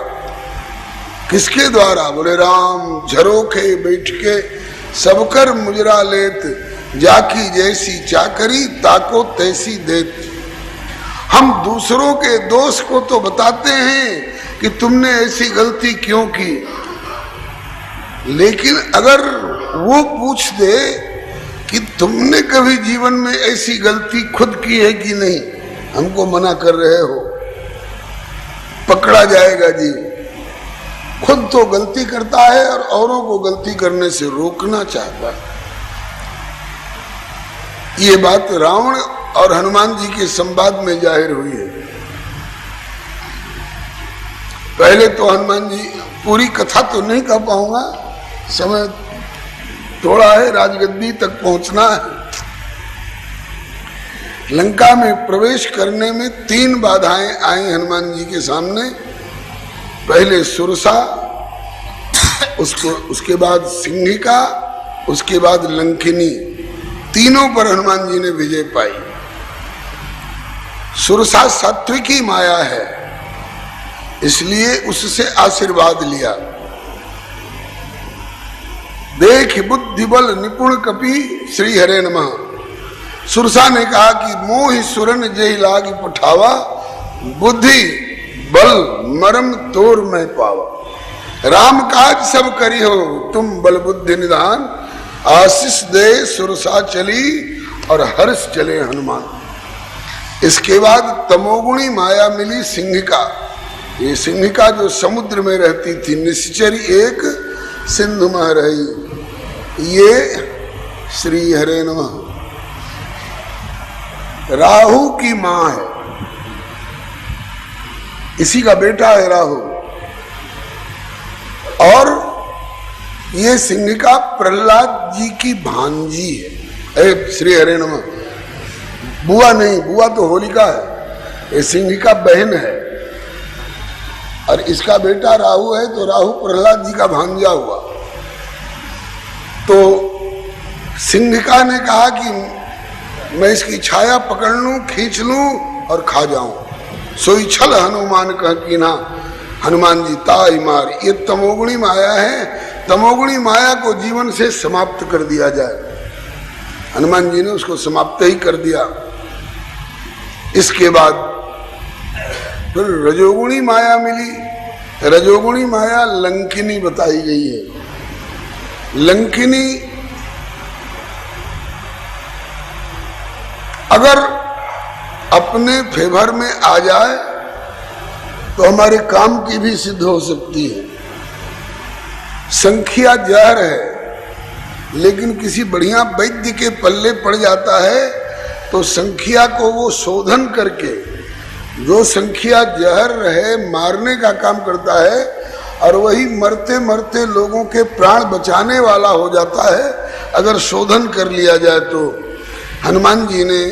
किसके द्वारा? बोले राम झरोखे बैठ के सब कर मुजरा लेत, जाकी जैसी चाकरी ताको तैसी देत। हम दूसरों के दोष को तो बताते हैं कि तुमने ऐसी गलती क्यों की, लेकिन अगर वो पूछ दे कि तुमने कभी जीवन में ऐसी गलती खुद की है कि नहीं, हमको मना कर रहे हो, पकड़ा जाएगा जी। खुद तो गलती करता है और औरों को गलती करने से रोकना चाहता है। ये बात रावण और हनुमान जी के संवाद में जाहिर हुई है। पहले तो हनुमान जी, पूरी कथा तो नहीं कह पाऊंगा, समय थोड़ा है, राजगद्दी तक पहुंचना है। लंका में प्रवेश करने में 3 बाधाएं आई हनुमान जी के सामने। पहले सुरसा, उसके बाद सिंहिका, उसके बाद लंकिनी। तीनों पर हनुमान जी ने विजय पाई। सुरसा सात्विकी माया है, इसलिए उससे आशीर्वाद लिया। देख बुद्धि बल निपुण कपि श्री हरे नमः। सुरसा ने कहा कि मोहि सुरन जय लागी पठावा, बुद्धि बल मरम तोर मैं पावा। राम काज सब करी हो तुम बल बुद्धि निधान, आशीष दे सुरसा चली और हर्ष चले हनुमान। इसके बाद तमोगुणी माया मिली सिंहिका। ये सिंहिका जो समुद्र में रहती थी, निश्चरी एक सिंधु में रही, ये श्री हरे नमः। राहु की मां है, इसी का बेटा है राहु। और ये सिंहिका प्रहलाद जी की भांजी है। श्री हरे नमः। बुआ नहीं, बुआ तो होलिका है, ये सिंहिका बहन है। और इसका बेटा राहु है, तो राहु प्रहलाद जी का भांजा हुआ। तो सिंहिका ने कहा कि मैं इसकी छाया पकड़ लूं, खींच लूं और खा जाऊं। सोई छल हनुमान कह की ना, हनुमान जी ताई मार। ये तमोगुणी माया है, तमोगुणी माया को जीवन से समाप्त कर दिया जाए। हनुमान जी ने उसको समाप्त ही कर दिया। इसके बाद फिर रजोगुणी माया मिली। रजोगुणी माया लंकिनी बताई गई है। लंकिनी अगर अपने फेवर में आ जाए तो हमारे काम की भी सिद्ध हो सकती है। संख्या जहर है, लेकिन किसी बढ़िया वैद्य के पल्ले पड़ जाता है तो संख्या को वो शोधन करके, जो संख्या जहर है मारने का काम करता है, और वही मरते मरते लोगों के प्राण बचाने वाला हो जाता है अगर शोधन कर लिया जाए तो। हनुमान जी ने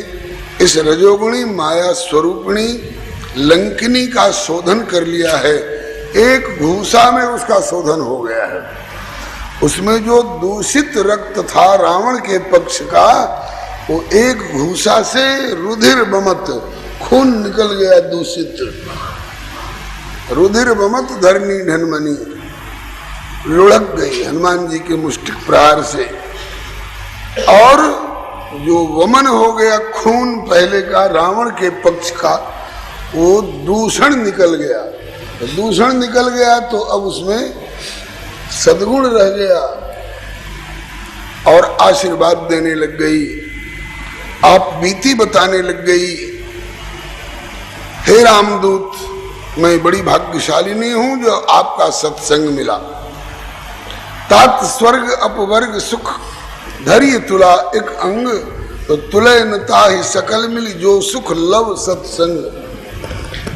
इस रजोगुणी माया स्वरूपिणी लंकिनी का शोधन कर लिया है। एक घूसा में उसका शोधन हो गया है। उसमें जो दूषित रक्त था रावण के पक्ष का, वो एक घूसा से रुधिर बमत खून निकल गया, दूषित रुधिर बमत धरनी ढनमनी लुढ़क गई हनुमान जी के मुष्टिक प्रहार से। और जो वमन हो गया खून पहले का रावण के पक्ष का, वो दूषण निकल गया। तो दूषण निकल गया तो अब उसमें सद्गुण रह गया और आशीर्वाद देने लग गई, आप बीती बताने लग गई। हे रामदूत, मैं बड़ी भाग्यशालिनी हूं जो आपका सत्संग मिला। तात स्वर्ग अपवर्ग सुख धैर्य तुला एक अंग, तो तुलय न ताहि सकल मिली जो सुख लव सत्संग।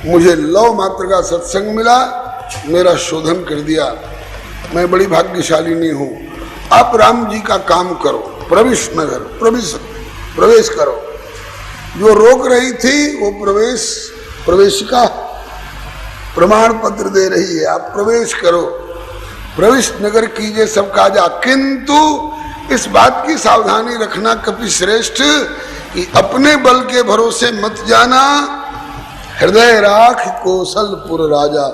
मुझे लव मात्र का सत्संग मिला, मेरा शोधन कर दिया, मैं बड़ी भाग्यशालिनी हूं। आप राम जी का काम करो, प्रवेश नगर प्रवेश करो। जो रोक रही थी वो प्रवेशिका प्रमाण पत्र दे रही है, आप प्रवेश करो, प्रवेश नगर कीजिए सब काजा। किंतु इस बात की सावधानी रखना कपि श्रेष्ठ कि अपने बल के भरोसे मत जाना। हृदय राख कौशलपुर राजा,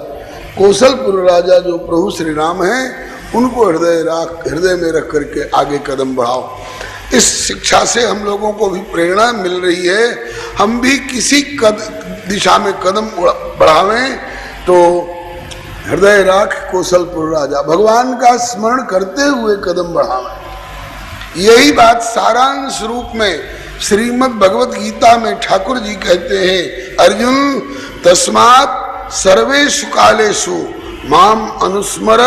कौशलपुर राजा जो प्रभु श्री राम हैं, उनको हृदय में रख करके आगे कदम बढ़ाओ। इस शिक्षा से हम लोगों को भी प्रेरणा मिल रही है। हम भी किसी दिशा में कदम बढ़ावें तो हृदय राख कौशलपुर राजा, भगवान का स्मरण करते हुए कदम बढ़ावें। यही बात सारांश रूप में श्रीमद् भगवत गीता में ठाकुर जी कहते हैं, अर्जुन तस्मात् सर्वेषु कालेषु माम अनुस्मर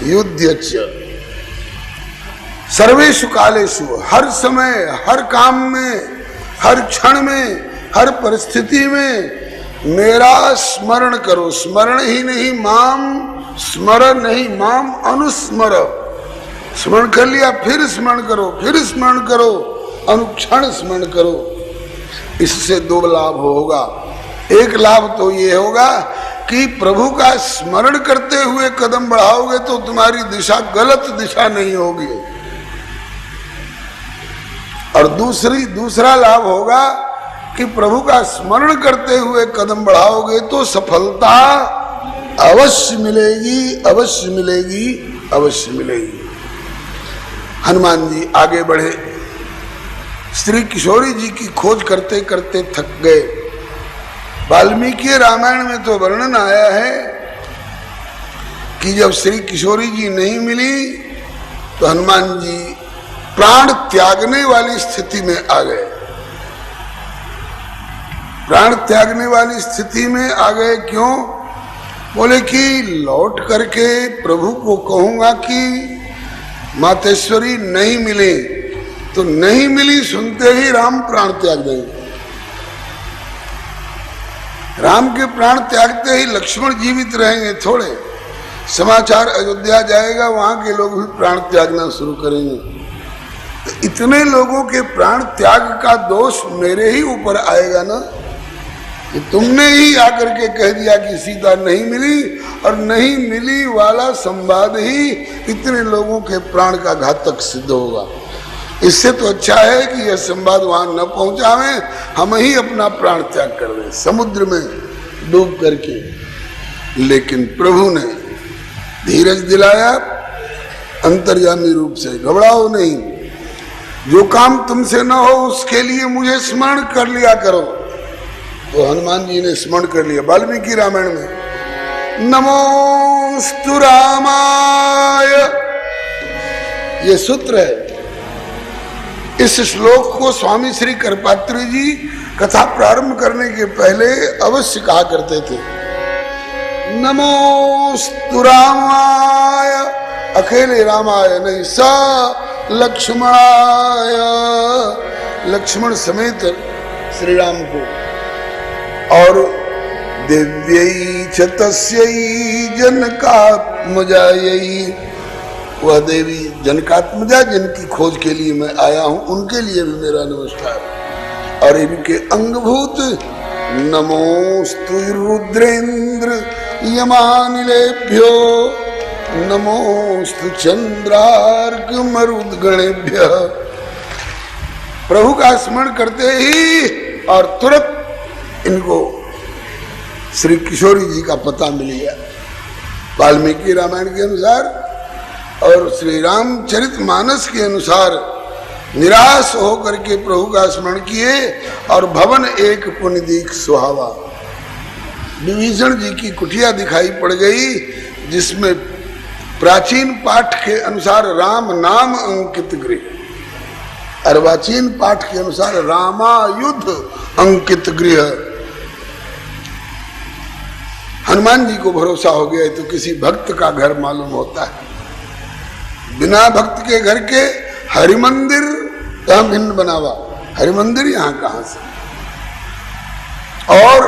युध्यच। सर्वेषु कालेषु, हर समय, हर काम में, हर क्षण में, हर परिस्थिति में मेरा स्मरण करो। स्मरण ही नहीं, माम स्मरण नहीं, माम अनुस्मर। स्मरण कर लिया, फिर स्मरण करो, फिर स्मरण करो, अनुक्षण स्मरण करो। इससे दो लाभ होगा। एक लाभ तो ये होगा कि प्रभु का स्मरण करते हुए कदम बढ़ाओगे तो तुम्हारी दिशा गलत दिशा नहीं होगी। और दूसरा लाभ होगा कि प्रभु का स्मरण करते हुए कदम बढ़ाओगे तो सफलता अवश्य मिलेगी, अवश्य मिलेगी, अवश्य मिलेगी। हनुमान जी आगे बढ़े, श्री किशोरी जी की खोज करते करते थक गए। वाल्मीकि रामायण में तो वर्णन आया है कि जब श्री किशोरी जी नहीं मिली तो हनुमान जी प्राण त्यागने वाली स्थिति में आ गए। प्राण त्यागने वाली स्थिति में आ गए क्यों? बोले कि लौट करके प्रभु को कहूंगा कि मातेश्वरी नहीं मिले, तो नहीं मिली सुनते ही राम प्राण त्याग देंगे। राम के प्राण त्यागते ही लक्ष्मण जीवित रहेंगे थोड़े। समाचार अयोध्या जाएगा, वहां के लोग भी प्राण त्यागना शुरू करेंगे। तो इतने लोगों के प्राण त्याग का दोष मेरे ही ऊपर आएगा ना, कि तुमने ही आकर के कह दिया कि सीता नहीं मिली, और नहीं मिली वाला संवाद ही इतने लोगों के प्राण का घातक सिद्ध होगा। इससे तो अच्छा है कि यह संवाद वहां न पहुंचावे, हम ही अपना प्राण त्याग कर दें समुद्र में डूब करके। लेकिन प्रभु ने धीरज दिलाया अंतर्यामी रूप से, घबराओ नहीं, जो काम तुमसे न हो उसके लिए मुझे स्मरण कर लिया करो। तो हनुमान जी ने स्मरण कर लिया। वाल्मीकि रामायण में नमोस्तु रामाय, ये सूत्र है। इस श्लोक को स्वामी श्री करपात्री जी कथा प्रारंभ करने के पहले अवश्य कहा करते थे। नमोस्तु रामाय, अकेले रामाय नहीं, स लक्ष्मणाय, लक्ष्मण समेत श्री राम को, और दिव्यै च तस्यै जनकात्मजायै, वह देवी जनकात्मजा जिनकी खोज के लिए मैं आया हूं, उनके लिए भी मेरा नमस्कार। और इनके अंगभूत नमोस्तु रुद्रेंद्र यमानिलेभ्यो, नमोस्तु चंद्रार्क मरुद्गणेभ्य। प्रभु का स्मरण करते ही और तुरंत इनको श्री किशोरी जी का पता मिल गया। वाल्मीकि रामायण के अनुसार और श्री रामचरितमानस के अनुसार निराश होकर के प्रभु का स्मरण किए और भवन एक पुण्य दीख सुहावा। विभीषण जी की कुटिया दिखाई पड़ गई, जिसमें प्राचीन पाठ के अनुसार राम नाम अंकित गृह, अर्वाचीन पाठ के अनुसार रामायुध अंकित गृह। हनुमान जी को भरोसा हो गया तो किसी भक्त का घर मालूम होता है। बिना भक्त के घर के हरिमंदिर कहाँ भिन्न बनावा, हरिमंदिर यहाँ कहाँ से। और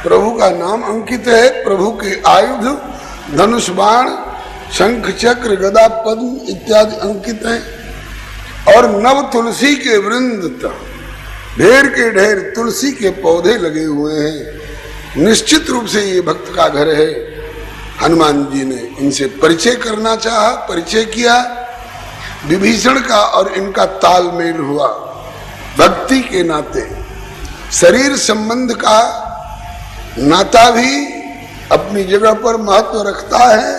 प्रभु का नाम अंकित है, प्रभु के आयुध धनुष बाण शंख चक्र गदा पद्म इत्यादि अंकित हैं। और नव तुलसी के वृंद, ढेर के ढेर तुलसी के पौधे लगे हुए हैं। निश्चित रूप से ये भक्त का घर है। हनुमान जी ने इनसे परिचय करना चाहा, परिचय किया। विभीषण का और इनका तालमेल हुआ भक्ति के नाते। शरीर संबंध का नाता भी अपनी जगह पर महत्व रखता है।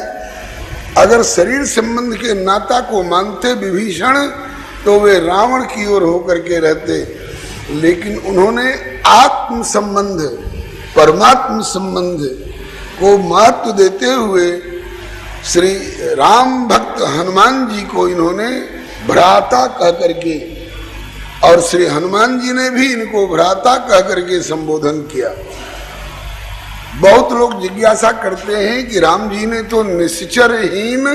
अगर शरीर संबंध के नाता को मानते विभीषण तो वे रावण की ओर होकर के रहते, लेकिन उन्होंने आत्म संबंध, परमात्म संबंध को महत्व देते हुए श्री राम भक्त हनुमान जी को इन्होंने भ्राता कह करके, और श्री हनुमान जी ने भी इनको भ्राता कह करके संबोधन किया। बहुत लोग जिज्ञासा करते हैं कि राम जी ने तो निश्चरहीन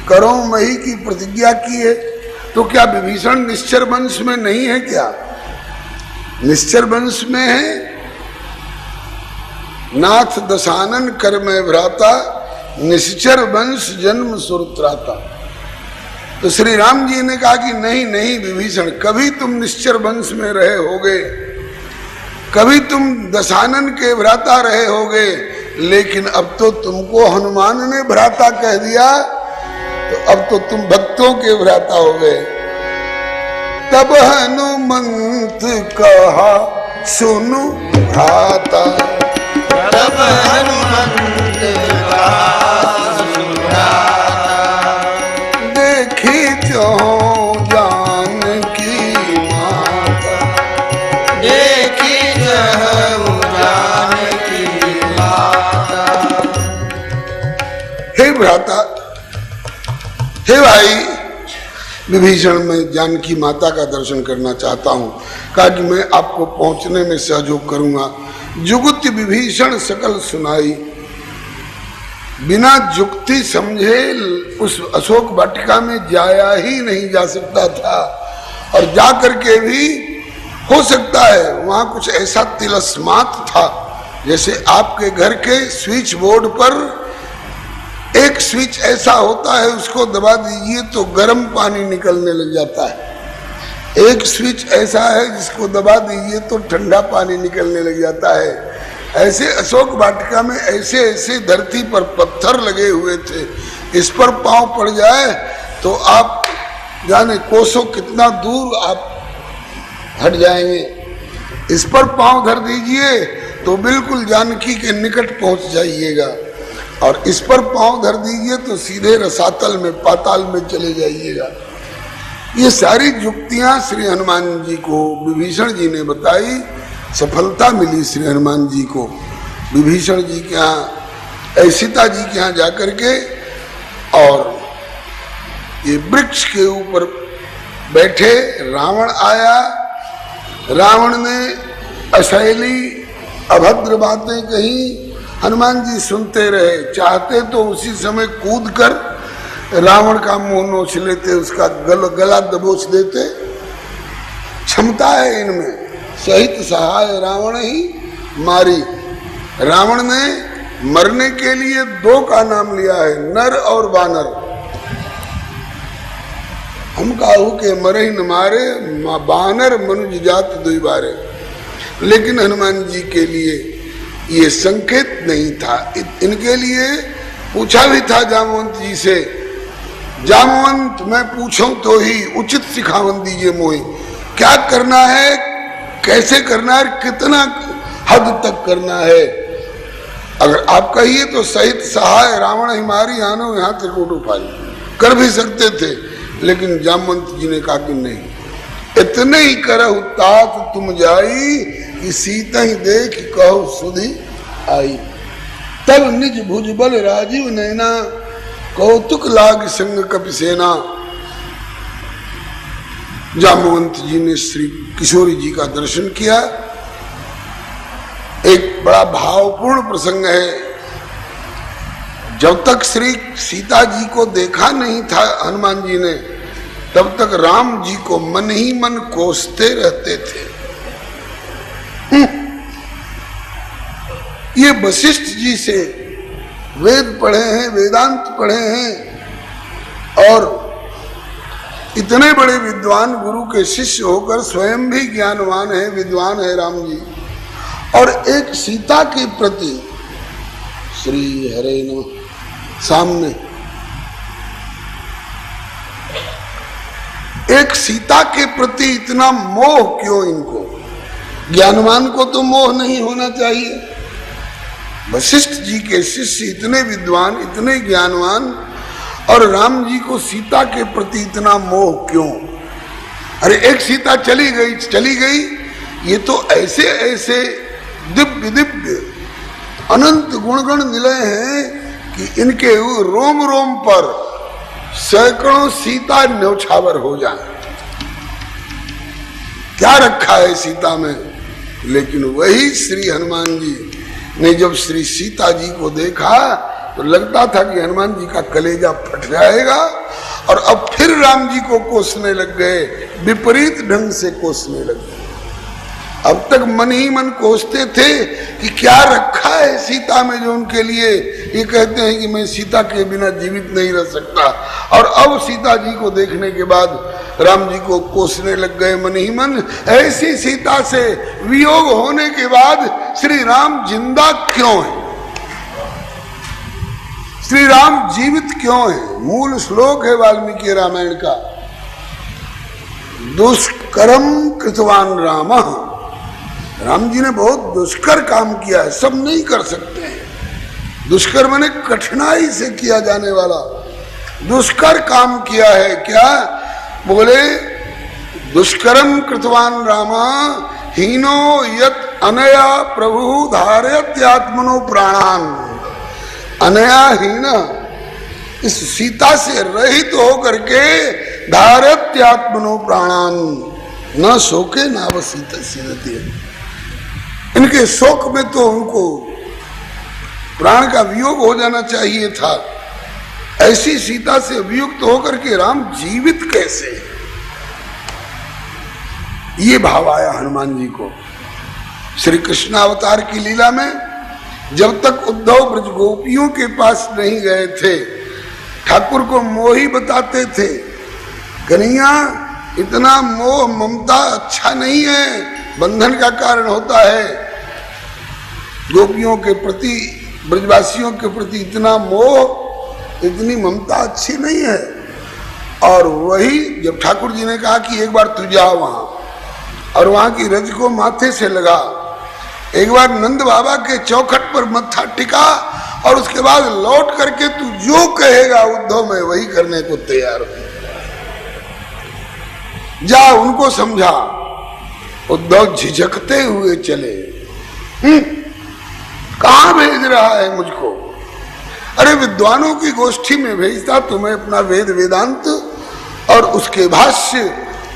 करो मही की प्रतिज्ञा की है, तो क्या विभीषण निश्चर वंश में नहीं है क्या? निश्चर वंश में है। नाथ दशानन कर में भ्राता, निश्चर वंश जन्म सुरत्राता। तो श्री राम जी ने कहा कि नहीं नहीं विभीषण, कभी तुम निश्चर वंश में रहे होगे, कभी तुम दशानन के भ्राता रहे होगे, लेकिन अब तो तुमको हनुमान ने भ्राता कह दिया, तो अब तो तुम भक्तों के भ्राता हो गए। तब हनुमंत कहा सुनु भ्राता, तब हनुमंत कहा सुनु भ्राता, देखी जो जानकी माता, देखी जो जानकी माता। हे भ्राता, हे भाई विभीषण, मैं जानकी माता का दर्शन करना चाहता हूं। कहा कि मैं आपको पहुंचने में सहयोग करूंगा। जुगुत विभीषण सकल सुनाई, बिना जुक्ति समझे उस अशोक वाटिका में जाया ही नहीं जा सकता था, और जा करके भी हो सकता है वहां कुछ ऐसा तिलस्मात था, जैसे आपके घर के स्विच बोर्ड पर एक स्विच ऐसा होता है, उसको दबा दीजिए तो गर्म पानी निकलने लग जाता है। एक स्विच ऐसा है जिसको दबा दीजिए तो ठंडा पानी निकलने लग जाता है। ऐसे अशोक वाटिका में ऐसे ऐसे धरती पर पत्थर लगे हुए थे, इस पर पांव पड़ जाए तो आप जाने कोसों कितना दूर आप हट जाएंगे। इस पर पांव धर दीजिए तो बिल्कुल जानकी के निकट पहुंच जाइएगा, और इस पर पांव धर दीजिए तो सीधे रसातल में, पाताल में चले जाइएगा। ये सारी युक्तियां श्री हनुमान जी को विभीषण जी ने बताई। सफलता मिली श्री हनुमान जी को विभीषण जी के यहाँ, सीता जी के यहाँ जाकर के, और ये वृक्ष के ऊपर बैठे, रावण आया। रावण ने अशैली अभद्र बातें कही, हनुमान जी सुनते रहे। चाहते तो उसी समय कूदकर रावण का मुंह नोच लेते, उसका गला दबोच देते। क्षमता है इनमें। सहित सहाय रावण ही मारी। रावण ने मरने के लिए दो का नाम लिया है, नर और वानर। हम काहू के मरे न मारे, बानर मनुज जात दुई बारे। लेकिन हनुमान जी के लिए ये संकेत नहीं था। इनके लिए पूछा भी था जामवंत जी से, जामवंत मैं पूछूं तो ही उचित सिखावन दीजिए मोहि, क्या करना है, कैसे करना है, कितना हद तक करना है। अगर आप कहिए तो सहित सहाय रावण हिमारी आनो यहाँ त्रिकूट उपाय कर भी सकते थे, लेकिन जामवंत जी ने कहा कि नहीं, इतने ही करहु तात तुम जाई, कि सीता ही देख कहो सुधी आई। तब निज भुज बल राजीव नैना, कौतुक लाग संग कपि सेना। जामवंत जी ने श्री किशोरी जी का दर्शन किया। एक बड़ा भावपूर्ण प्रसंग है। जब तक श्री सीता जी को देखा नहीं था हनुमान जी ने, तब तक राम जी को मन ही मन कोसते रहते थे। ये वशिष्ठ जी से वेद पढ़े हैं, वेदांत पढ़े हैं, और इतने बड़े विद्वान गुरु के शिष्य होकर स्वयं भी ज्ञानवान है, विद्वान है राम जी। और एक सीता के प्रति श्री हरे नमः सामने एक सीता के प्रति इतना मोह क्यों इनको? ज्ञानवान को तो मोह नहीं होना चाहिए। वशिष्ठ जी के शिष्य इतने विद्वान, इतने ज्ञानवान, और राम जी को सीता के प्रति इतना मोह क्यों? अरे एक सीता चली गई, ये तो ऐसे ऐसे दिव्य दिव्य अनंत गुणगण निलय हैं कि इनके रोम रोम पर सैकड़ों सीता न्यौछावर हो जाए। क्या रखा है सीता में? लेकिन वही श्री हनुमान जी ने जब श्री सीता जी को देखा तो लगता था कि हनुमान जी का कलेजा फट जाएगा, और अब फिर राम जी को कोसने लग गए, विपरीत ढंग से कोसने लग गए। अब तक मन ही मन कोसते थे कि क्या रखा है सीता में जो उनके लिए ये कहते हैं कि मैं सीता के बिना जीवित नहीं रह सकता, और अब सीता जी को देखने के बाद राम जी को कोसने लग गए मन ही मन। ऐसी सीता से वियोग होने के बाद श्री राम जिंदा क्यों है? श्री राम जीवित क्यों है? मूल श्लोक है वाल्मीकि रामायण का, दुष्कर्म कृतवान राम। राम जी ने बहुत दुष्कर काम किया है, सब नहीं कर सकते हैं। दुष्कर माने कठिनाई से किया जाने वाला दुष्कर काम किया है। क्या बोले? दुष्कर्म कृतवान रामा हीनो यत अनया प्रभु धारयत्यात्मनो प्राणान। अनया हीना, इस सीता से रहित होकर के धारयत्यात्मनो प्राणान, न शोके न वसीत सीदते। इनके शोक में तो उनको प्राण का वियोग हो जाना चाहिए था। ऐसी सीता से वियुक्त होकर के राम जीवित कैसे? ये भाव आया हनुमान जी को। श्री कृष्ण अवतार की लीला में जब तक उद्धव ब्रज गोपियों के पास नहीं गए थे, ठाकुर को मोही बताते थे, कन्हैया इतना मोह ममता अच्छा नहीं है, बंधन का कारण होता है। गोपियों के प्रति, ब्रजवासियों के प्रति इतना मोह, इतनी ममता अच्छी नहीं है। और वही जब ठाकुर जी ने कहा कि एक बार तू जा वहां, और वहां की रज को माथे से लगा, एक बार नंद बाबा के चौखट पर मत्था टिका, और उसके बाद लौट करके तू जो कहेगा उद्धव मैं वही करने को तैयार हूं। जा उनको समझा। उद्धव झिझकते हुए चले। कहां भेज रहा है मुझको? अरे विद्वानों की गोष्ठी में भेजता, तुम्हें अपना वेद वेदांत और उसके भाष्य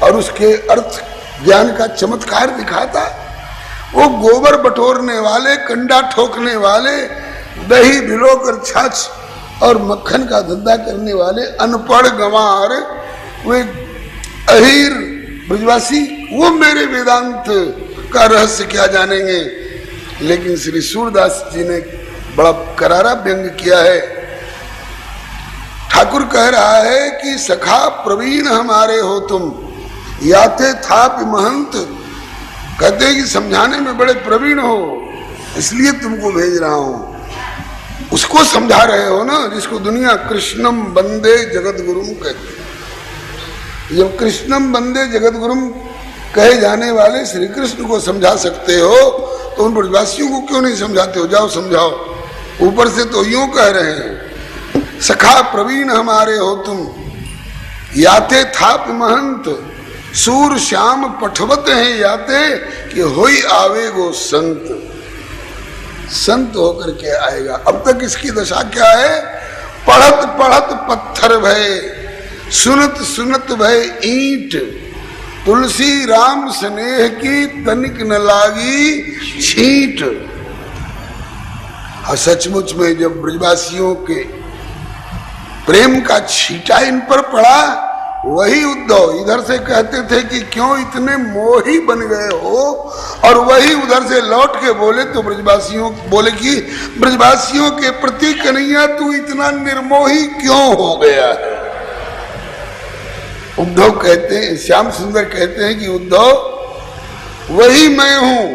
और उसके अर्थ ज्ञान का चमत्कार दिखाता। वो गोबर बटोरने वाले, कंडा ठोकने वाले, दही भिगोकर छाछ और मक्खन का धंधा करने वाले अनपढ़ गंवार, वे अहीर ब्रजवासी, वो मेरे वेदांत का रहस्य क्या जानेंगे। लेकिन श्री सूरदास जी ने बड़ा करारा व्यंग किया है। ठाकुर कह रहा है कि सखा प्रवीण हमारे हो तुम, याते थाप महंत। कहते हैं कि समझाने में बड़े प्रवीण हो, इसलिए तुमको भेज रहा हूं। उसको समझा रहे हो ना जिसको दुनिया कृष्णम वंदे जगत गुरुम कहते। जब कृष्णम वंदे जगत गुरुम कहे जाने वाले श्री कृष्ण को समझा सकते हो तो उन ब्रजवासियों को क्यों नहीं समझाते हो? जाओ समझाओ। ऊपर से तो यूं कह रहे हैं, सखा प्रवीण हमारे हो तुम, याते थाप महंत, सूर श्याम पठवत हैं याते, कि होई आवे गो संत। संत होकर के आएगा। अब तक इसकी दशा क्या है? पढ़त पढ़त पत्थर भय, सुनत सुनत भय ईंट, तुलसी राम स्नेह की तनिक न लागी छींट। सचमुच में जब ब्रजवासियों के प्रेम का छींटा इन पर पड़ा, वही उद्धव इधर से कहते थे कि क्यों इतने मोही बन गए हो, और वही उधर से लौट के बोले तो ब्रजवासियों बोले कि ब्रजवासियों के प्रति कन्हैया तू इतना निर्मोही क्यों हो गया है। उद्धव कहते हैं, श्याम सुंदर कहते हैं कि उद्धव वही मैं हूं,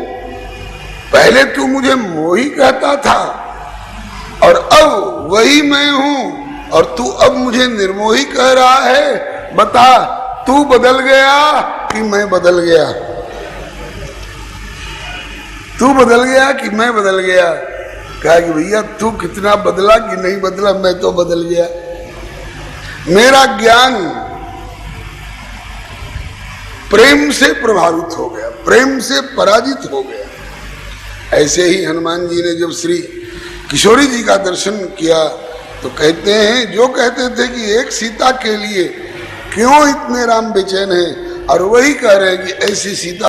पहले तू मुझे मोही कहता था और अब वही मैं हूं, और तू अब मुझे निर्मोही कह रहा है। बता, तू बदल गया कि मैं बदल गया? तू बदल गया कि मैं बदल गया? कहा कि भैया तू कितना बदला कि नहीं बदला, मैं तो बदल गया। मेरा ज्ञान प्रेम से प्रभावित हो गया, प्रेम से पराजित हो गया। ऐसे ही हनुमान जी ने जब श्री किशोरी जी का दर्शन किया तो कहते हैं, जो कहते थे कि एक सीता के लिए क्यों इतने राम बेचैन हैं, और वही कह रहे हैं कि ऐसी सीता